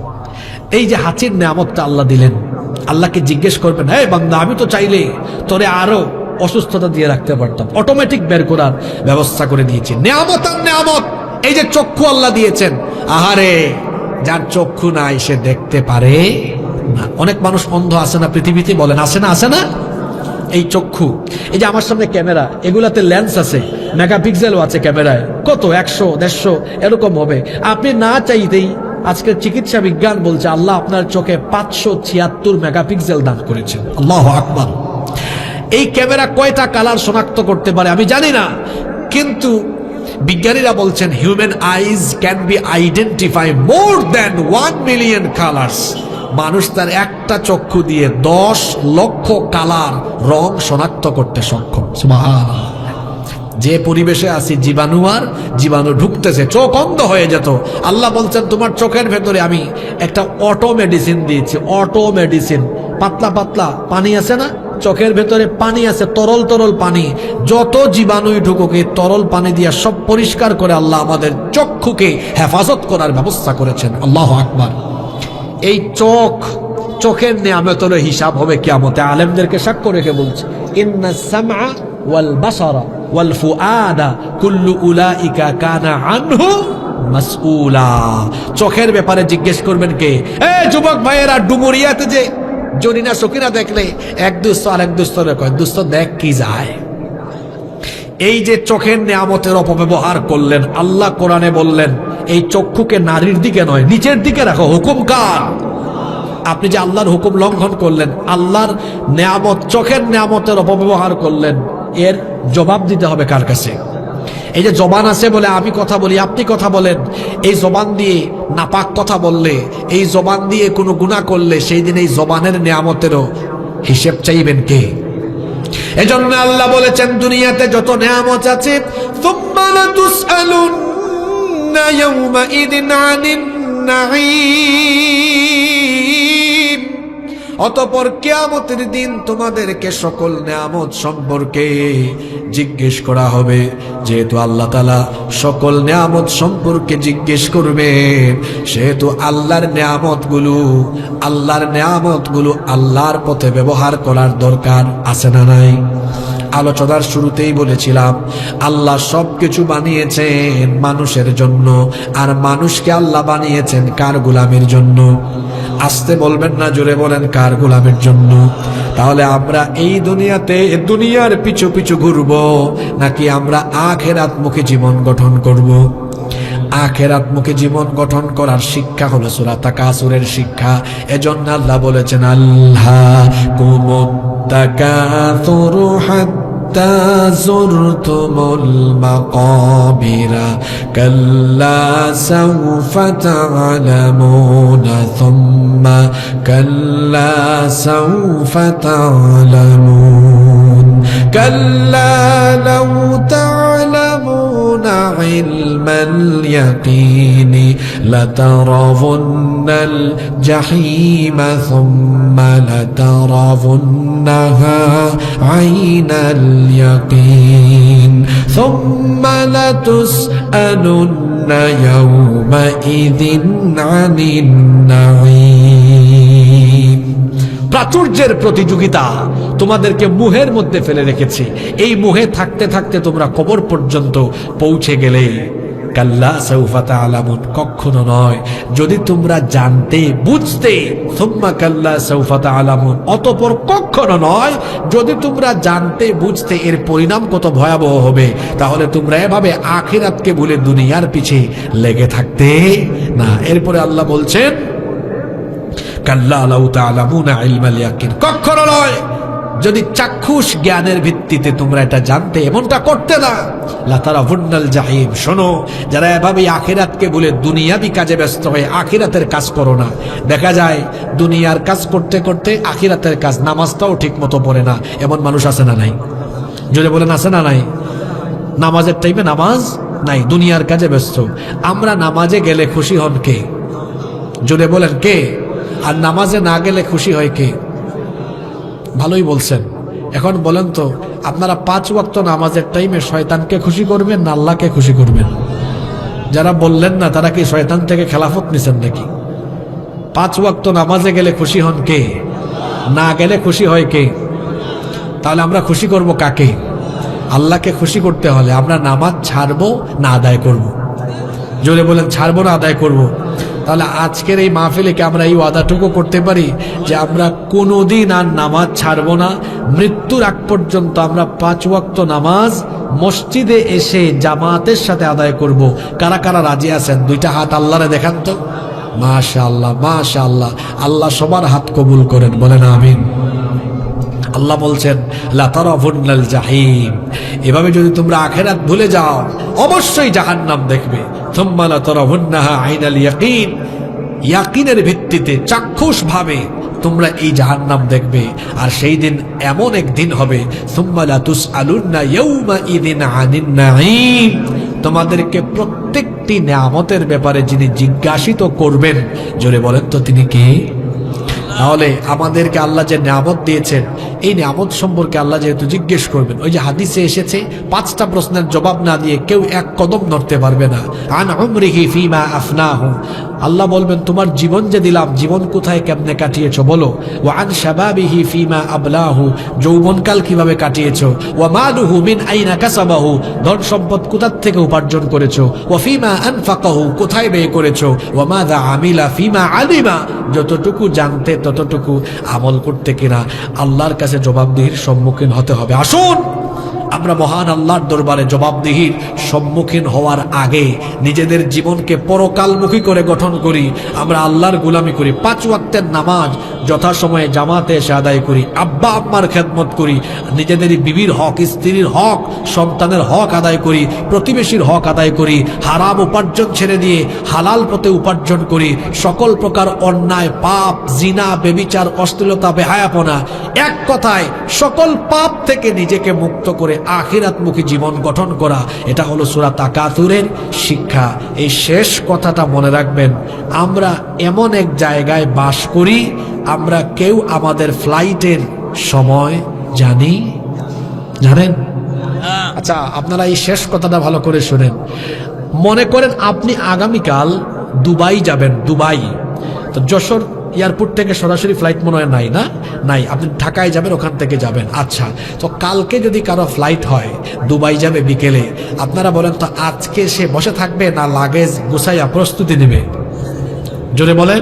এই যে হাঁচির নিয়ামতটা আল্লাহ দিলেন, আল্লাহকে জিজ্ঞেস করবেন, হে বান্দা, আমি তো চাইলে তোরে আরো অসুস্থতা দিয়ে রাখতে পারতাম, অটোমেটিক বের করার ব্যবস্থা করে দিয়েছি। নিয়ামত আর নিয়ামত। এই যে চক্ষু আল্লাহ দিয়েছেন, আহারে, যার চক্ষু নাই সে দেখতে পারে না। অনেক মানুষ অন্ধ আছে না পৃথিবীতে? বলেন আছে না? আছে না? এই চক্ষু, এই যে আমার সামনে ক্যামেরা, এগুলাতে লেন্স আছে, মেগাপিক্সেলও আছে ক্যামেরায়, কত 100, 150 এরকম হবে। আপনি না চাইতেই আজকের চিকিৎসা বিজ্ঞান বলছে আল্লাহ আপনার চোখে 576 মেগাপিক্সেল দান করেছেন। আল্লাহু আকবার। এই ক্যামেরা কয়টা কালার শনাক্ত করতে পারে আমি জানি না, কিন্তু বিজ্ঞানীরা বলছেন human eyes can be identify more than 1 million colours. মানুষ তার একটা চক্ষু দিয়ে 10 লক্ষ কালার রং শনাক্ত করতে সক্ষম। সুবহানাল্লাহ। যে পরিবেশে আছি, জীবাণু ঢুকতেছে, চোখ অন্ধ হয়ে যেত। আল্লাহ বলছেন তোমার চোখের ভেতরে আমি একটা অটো মেডিসিন দিয়েছি। অটো মেডিসিন, পাতলা পাতলা পানি আছে না, চোখের ভেতরে পানি আছে, তরল পানি। যত জীবাণুই ঢুকুক এই তরল পানি দিয়ে সব পরিষ্কার করে আল্লাহ আমাদের চক্ষুকে হেফাজত করার ব্যবস্থা করেছেন। আল্লাহু আকবার। এই চোখের নিয়ামতের হিসাব হবে কিয়ামতে। আলেমদেরকে সাক্ষ্য রেখে বলছে, ইন্নাস সামআ ওয়াল বাসারা ওয়াল ফুআদা কুল্লু উলাইকা কানা আনহু মাসউলা। চোখের ব্যাপারে জিজ্ঞেস করবেন কে? যুবক ভাইয়েরা, ডুমুরিয়াতে যে জরিনা সকিনা দেখলে এক দুস্তরে কয়, দুস্ত দেখ কি যায়। এই যে চোখের নিয়ামতের অপব্যবহার করলেন, আল্লাহ কোরআনে বললেন এই চক্ষুকে নারীর দিকে নয় নিচের দিকে রাখো। হুকুম কার? আপনি যে আল্লাহর হুকুম লঙ্ঘন করলেন, আল্লাহর নিয়ামত, চোখের নিয়ামতের অপব্যবহার করলেন, এর জবাব দিতে হবে কার কাছে? এই যে জবান আছে বলে আমি কথা বলি, আপনি কথা বলেন, এই জবান দিয়ে নাপাক কথা বললে, এই জবান দিয়ে কোনো গুনাহ করলে, সেই দিন এই জবানের নিয়ামতেরও হিসেব চাইবেন কে? এজন্য আল্লাহ বলেছেন দুনিয়াতে যত নিয়ামত আছে, সুম্মা লাতুসআলুন্না ইয়াউমাইদিন আনিন নাঈম। অতঃপর কিয়ামতের দিন তোমাদেরকে সকল নিয়ামত সম্পর্কে জিজ্ঞেস করা হবে। যেহেতু আল্লাহ তাআলা সকল নিয়ামত সম্পর্কে জিজ্ঞেস করবেন, সেহেতু আল্লাহর নিয়ামতগুলো আল্লাহর পথে ব্যবহার করার দরকার আছে না নাই? আলোচনার শুরুতেই বলেছিলাম আল্লাহ সবকিছু বানিয়েছেন মানুষের জন্য, আর মানুষকে আল্লাহ বানিয়েছেন কার গোলামের জন্য? আসতে বলবেন না, জোরে বলেন কার গোলামের জন্য? তাহলে আমরা এই দুনিয়াতে দুনিয়ার পিছু পিছু ঘুরবো, নাকি আমরা আখিরাতমুখী জীবন গঠন করব? আখিরাতমুখী জীবন গঠন করার শিক্ষা হলো সূরা তাকাসুরের শিক্ষা। এজন্য আল্লাহ বলেছেন আল্লাহকুমুত তাকাসুরু হাত্তা যুরতুমুল মাকাবিরা কাল্লা সাওফা তা'লামুনা সুম্মা কাল্লা সাওফা তা'লামুন কাল্লা লাউ তা'লামুনা ইলমাল ইয়াকিনি লাতারাউন্নাল জাহিমা সুম্মা লাতারাউন্নাহা আইনাল ইয়াকিন সুম্মা লাতুসআলুন্না ইয়াওমাইযিন আনিন নাঈম। প্রাচুর্যের প্রতিযোগিতা তোমাদেরকে মোহের মধ্যে ফেলে রেখেছে। এই মোহে থাকতে থাকতে তোমরা কবর পর্যন্ত পৌঁছে গেলে কাল্লা সাউফা তা'লামুন, কখনো নয়। যদি তোমরা জানতে বুঝতে, সুম্মা কাল্লা সাউফা তা'লামুন, অতঃপর কখনো নয়। যদি তোমরা জানতে বুঝতে এর পরিণাম কত ভয়াবহ হবে, তাহলে তোমরা এভাবে আখিরাতকে ভুলে দুনিয়ার পিছে লেগে থাকতে না। এরপরে আল্লাহ বলছেন কাল্লা লাউ তা'লামুনা ইলমাল ইয়াকিন, কখনো নয়। যদি চাক্ষুষ জ্ঞানের ভিত্তিতে তোমরা এটা জানতে, এমনটা করতে না। লাতারাউন্নাল জাহিম, শোনো, যারা এভাবে আখিরাতকে ভুলে দুনিয়াবি কাজে ব্যস্ত হয়ে আখিরাতের কাজ করো না। দেখা যায় দুনিয়ার কাজ করতে করতে আখিরাতের কাজ, নামাজটাও ঠিক মতো পড়ে না, এমন মানুষ আছে না নাই? যদি বলেন আছে না নাই? নামাজের টাইমে নামাজ নাই, দুনিয়ার কাজে ব্যস্ত। আমরা নামাজে গেলে খুশি হন কে? যদি বলেন কে? আর নামাজে না গেলে খুশি হয় কে? ভালোই বলছেন। এখন বলেন তো, আপনারা 5 ওয়াক্ত নামাজের টাইমে শয়তানকে খুশি করবেন না আল্লাহকে খুশি করবেন? যারা বললেন না তারা কি শয়তান থেকে খেলাফত নিছেন নাকি? 5 ওয়াক্ত নামাজে গেলে খুশি হন কে? না গেলে খুশি হয় কে? তাহলে আমরা খুশি করব কাকে? আল্লাহকে খুশি করতে হলে আমরা নামাজ ছাড়বো না আদায় করব? জোরে বলেন, ছাড়বো না আদায় করব? তাহলে আজকের এই মাহফিলে কি আমরা এই ওয়াদাটুকু করতে পারি যে আমরা কোনোদিন আর নামাজ ছাড়বো না? মৃত্যুর আগ পর্যন্ত আমরা 5 ওয়াক্ত নামাজ মসজিদে এসে জামাতের সাথে আদায় করব। কারা কারা রাজি আছেন? 2টা হাত আল্লাহরে দেখান তো। মাশাআল্লাহ, মাশাআল্লাহ। আল্লাহ সবার হাত কবুল করেন, বলেন আমিন। আল্লাহ বলছেন লাতারাউন্নাল জাহিম, এভাবে যদি তোমরা আখিরাত ভুলে যাও অবশ্যই জাহান্নাম দেখবে। সুম্মা লাতারাউন্নাহা আইনাল ইয়াকিন, ইয়াকিনের ভিত্তিতে চাক্ষুষ ভাবে তোমরা এই জাহান্নাম দেখবে। আর সেই দিন এমন এক দিন হবে, সুম্মা লাতুসআলুন্না ইয়াওমাইযিন আনিন নাঈম, তোমাদেরকে প্রত্যেকটি নিয়ামতের ব্যাপারে যিনি জিজ্ঞাসিত করবেন, জোরে বলেন তো তিনি কে? তাহলে আমাদেরকে আল্লাহ যে নিয়ামত দিয়েছেন, এই নিয়ামত সম্পর্কে আল্লাহ যেহেতু জিজ্ঞেস করবেন, ওই যে হাদিসে এসেছে 5টা প্রশ্নের জবাব না দিয়ে কেউ এক কদম নড়তে পারবে না। আন উমরিহি ফিমা আফনাহু, আল্লাহ বলবেন তোমার জীবন যে দিলাম, জীবন কোথায় কেমনে কাটিয়েছো বলো। ওয়া আন শাবাবিহি ফিমা আবলাহু, যৌবনকাল কিভাবে কাটিয়েছো। ওয়া মালুহু মিন আইনা কাসাবাহু, ধন সম্পদ কোথা থেকে উপার্জন করেছো। ওয়া ফিমা আনফাকাহু, কোথায় ব্যয় করেছো। ওয়া মাযা আমিলা ফিমা আলিমা, যতটুকু জানতে ততটুকু আমল করতে কিনা। আল্লাহর কাছে জবাবদিহির সম্মুখীন হতে হবে। আসুন আমরা মহান আল্লাহর দরবারে জবাবদিহির সম্মুখীন হওয়ার আগে নিজেদের জীবনকে পরকালমুখী করে গঠন করি। আমরা আল্লাহর গোলামি করি, 5 ওয়াক্তের নামাজ যথাসময়ে জামাতে এসে আদায় করি, আব্বা আম্মার খেদমত করি, নিজেদের বিবির হক, স্ত্রীর হক, সন্তানের হক আদায় করি, প্রতিবেশীর হক আদায় করি, হারাম উপার্জন ছেড়ে দিয়ে হালাল পথে উপার্জন করি, সকল প্রকার অন্যায়, পাপ, জিনা, বেবিচার, অশ্লীলতা, বেহায়াপনা, এক কথায় সকল পাপ থেকে নিজেকে মুক্ত করে আখিরাতমুখী জীবন গঠন করা। এটা হলো সূরা তাকাসুরের শিক্ষা। এই শেষ কথাটা মনে রাখবেন, আমরা এমন এক জায়গায় বাস করি, আমরা কেউ আমাদের ফ্লাইটের সময় জানেন? আচ্ছা, আপনারা এই শেষ কথাটা ভালো করে শুনেন। মনে করেন আপনি আগামীকাল দুবাই যাবেন, দুবাই। তো যশোর এয়ারপোর্ট থেকে সরাসরি ফ্লাইট মনে হয় নাই, না নাই, আপনি ঢাকায় যাবেন, ওখান থেকে যাবেন। আচ্ছা, তো কালকে যদি কারো ফ্লাইট হয় দুবাই যাবে বিকেলে, আপনারা বলেন তো আজকে সে বসে থাকবে না লাগেজ গুছাইয়া প্রস্তুতি নেবে? জোরে বলেন,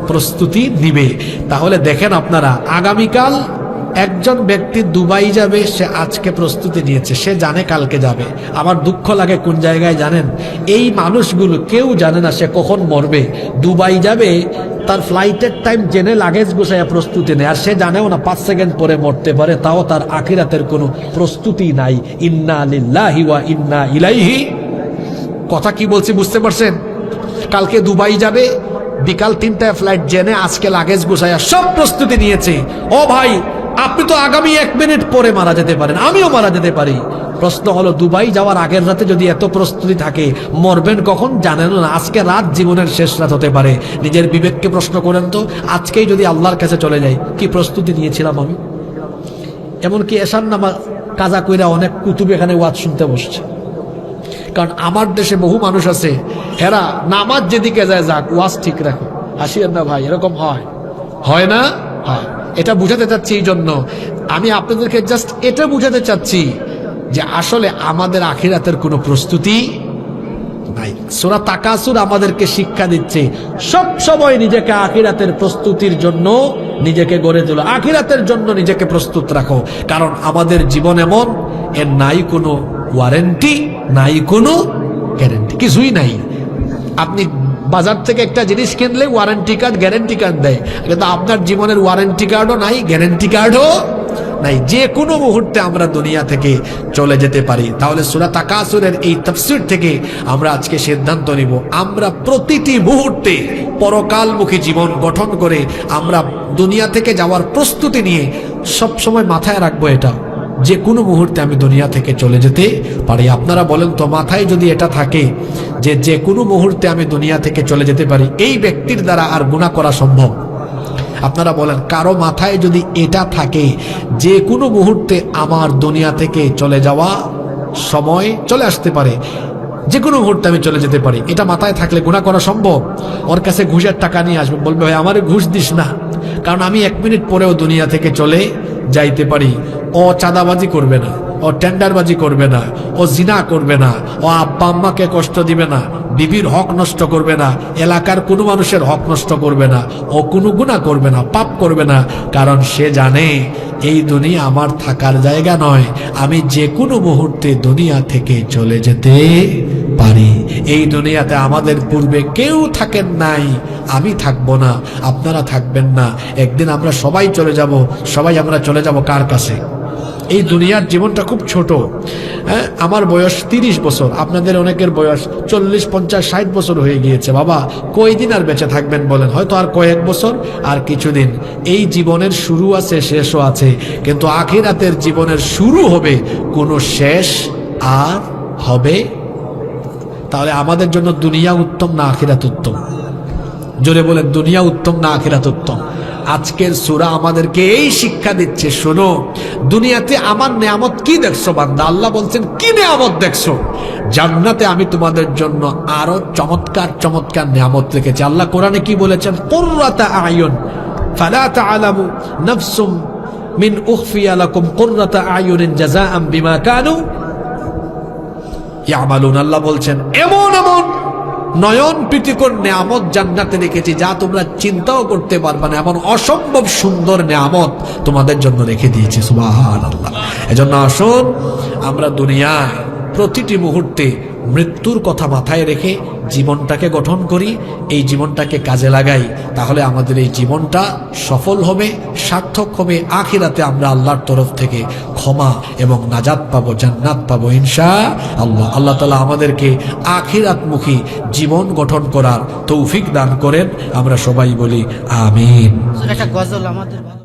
প্রস্তুতি নিবে। তাহলে দেখেন আপনারা, আগামীকাল একজন ব্যক্তি দুবাই যাবে, সে আজকে প্রস্তুতি নিয়েছে, সে জানে কালকে যাবে। আমার দুঃখ লাগে কোন জায়গায় জানেন? এই মানুষগুলো কেউ জানে না সে কখন মরবে। দুবাই যাবে, তার ফ্লাইটের টাইম জেনে লাগেজ গুছাইয়া প্রস্তুতি নেয়, আর সে জানেও না 5 সেকেন্ড পরে মরতে পারে, তাও তার আখিরাতের কোনো প্রস্তুতি নাই। ইন্না লিল্লাহি ওয়া ইন্না ইলাইহি। কথা কি বলছি বুঝতে পারছেন? কালকে দুবাই যাবে, বিকাল 3টায় ফ্লাইট জেনে আজকে লাগেজ গুছাইয়া সব প্রস্তুতি নিয়েছে। ও ভাই, আপনি তো আগামী 1 মিনিট পরে মারা যেতে পারেন, আমিও মারা যেতে পারি। প্রশ্ন হলো, দুবাই যাওয়ার আগের রাতে যদি এত প্রস্তুতি থাকে, মরবেন কখন জানেন না? আজকে রাত জীবনের শেষ রাত হতে পারে। নিজের বিবেককে প্রশ্ন করেন তো, আজকেই যদি আল্লাহর কাছে চলে যাই, কি প্রস্তুতি নিয়েছিলাম আমি? এমনকি এশার নামাজ কাজা কইরা অনেক কুতুব এখানে ওয়াজ শুনতে বসছে। কারণ আমার দেশে বহু মানুষ আছে, এরা নামাজ যেদিকে যায় যাক, ওয়াজ ঠিক রাখো, হাসিয়েন না ভাই, এরকম হয় না? হয়। এটা বুঝাতে চাচ্ছি, এই জন্য আমি আপনাদেরকে জাস্ট এটা বুঝাতে চাচ্ছি যে আসলে আমাদের আখিরাতের কোনো প্রস্তুতি নাই। সূরা তাকাসুর আমাদেরকে শিক্ষা দিচ্ছে, সব সময় নিজেকে আখিরাতের প্রস্তুতির জন্য নিজেকে গড়ে তোলো, আখিরাতের জন্য নিজেকে প্রস্তুত রাখো। কারণ আমাদের জীবন এমন, এর নাই কোনো ওয়ারেন্টি, নাই কোনো গ্যারেন্টি, কিছুই নাই। আপনি বাজার থেকে একটা জিনিস কিনলে ওয়ারেন্টি কার্ড, গ্যারেন্টি কার্ড দেয়, কিন্তু আপনার জীবনের ওয়ারেন্টি কার্ডও নাই, গ্যারেন্টি কার্ডও নাই। যে কোনো মুহূর্তে আমরা দুনিয়া থেকে চলে যেতে পারি। তাহলে সূরা তাকাসুরের এই তাফসীর থেকে আমরা আজকে সিদ্ধান্ত নিব, আমরা প্রতিটি মুহূর্তে পরকালমুখী জীবন গঠন করে আমরা দুনিয়া থেকে যাওয়ার প্রস্তুতি নিয়ে সব সময় মাথায় রাখবো, এটা যে কোনো মুহূর্তে আমি দুনিয়া থেকে চলে যেতে পারি। আপনারা বলেন তো, মাথায় যদি এটা থাকে যে যে কোনো মুহূর্তে আমি দুনিয়া থেকে চলে যেতে পারি, এই ব্যক্তির দ্বারা আর গুনাহ করা সম্ভব? আপনারা বলেন, কারো মাথায় যদি এটা থাকে যে কোনো মুহূর্তে আমার দুনিয়া থেকে চলে যাওয়া সময় চলে আসতে পারে, যে কোনো মুহূর্তে আমি চলে যেতে পারি, এটা মাথায় থাকলে গুনাহ করা সম্ভব? ওর কাছে ঘুষের টাকা নিয়ে আসবে, বলবে ভাই আমারে ঘুষ দিস না, কারণ আমি 1 মিনিট পরেও দুনিয়া থেকে চলে যাইতে পারি। ও চাঁদাবাজি করবে না, ও টেন্ডারবাজি করবে না, ও জিনা করবে না, ও আব্বা আম্মাকে কষ্ট দিবে না, বিবির হক নষ্ট করবে না, এলাকার কোনো মানুষের হক নষ্ট করবে না, ও কোনো গুনাহ করবে না, পাপ করবে না, কারণ সে জানে এই দুনিয়া আমার থাকার জায়গা নয়, আমি যে কোনো মুহূর্তে দুনিয়া থেকে চলে যেতে পারি। এই দুনিয়াতে আমাদের পূর্বে কেউ থাকেন নাই, আমি থাকবো না, আপনারা থাকবেন না। একদিন আমরা সবাই চলে যাব। সবাই আমরা চলে যাব কার কাছে? এই দুনিয়ার জীবনটা খুব ছোট। হ্যাঁ, আমার বয়স 30 বছর, আপনাদের অনেকের বয়স 40, 50, 60 বছর হয়ে গিয়েছে। বাবা, কয়দিন আর বেঁচে থাকবেন বলেন? হয়তো আর কয়েক বছর, আর কিছুদিন। এই জীবনের শুরু আছে, শেষও আছে, কিন্তু আখিরাতের জীবনের শুরু হবে, কোনো শেষ আর হবে। তাহলে আমাদের জন্য দুনিয়া উত্তম না আখিরাত উত্তম? জোরে বলেন, দুনিয়া উত্তম না আখিরাত উত্তম? আজকের সূরা আমাদেরকে এই শিক্ষা দিচ্ছে, শোনো, দুনিয়াতে আমার নেয়ামত কি দেখছো বান্দা? আল্লাহ বলছেন, কি নেয়ামত দেখছো? জান্নাতে আমি তোমাদের জন্য আরো চমৎকার চমৎকার নেয়ামত রেখেছি। আল্লাহ কোরআনে কি বলেছেন? কুররাতা আয়ুন ফালা তা'লামু নাফসুম মিন উখফিয়া লাকুম কুররাতা আয়ুনিন জাযাআম বিমা কানু ইয়ামালুন। আল্লাহ বলছেন, এমন এমন নয়ন প্রীতিকর নেয়ামত জান্নাতে রেখেছি যা তোমরা চিন্তাও করতে পারবে না, এমন অসম্ভব সুন্দর নেয়ামত তোমাদের জন্য রেখে দিয়েছি। সুবহানাল্লাহ। এজন্য আসুন আমরা দুনিয়ায় প্রতিটি মুহূর্তে মৃত্যুর কথা মাথায় রেখে জীবনটাকে গঠন করি, এই জীবনটাকে কাজে লাগাই, তাহলে আমাদের এই জীবনটা সফল হবে, সার্থক হবে। আখিরাতে আমরা আল্লাহর তরফ থেকে ক্ষমা এবং নাজাত পাবো, জান্নাত পাবো ইনশাআল্লাহ। আল্লাহ তাআলা আমাদেরকে আখিরাতমুখী জীবন গঠন করার তৌফিক দান করেন। আমরা সবাই বলি আমিন। একটা গজল আমাদের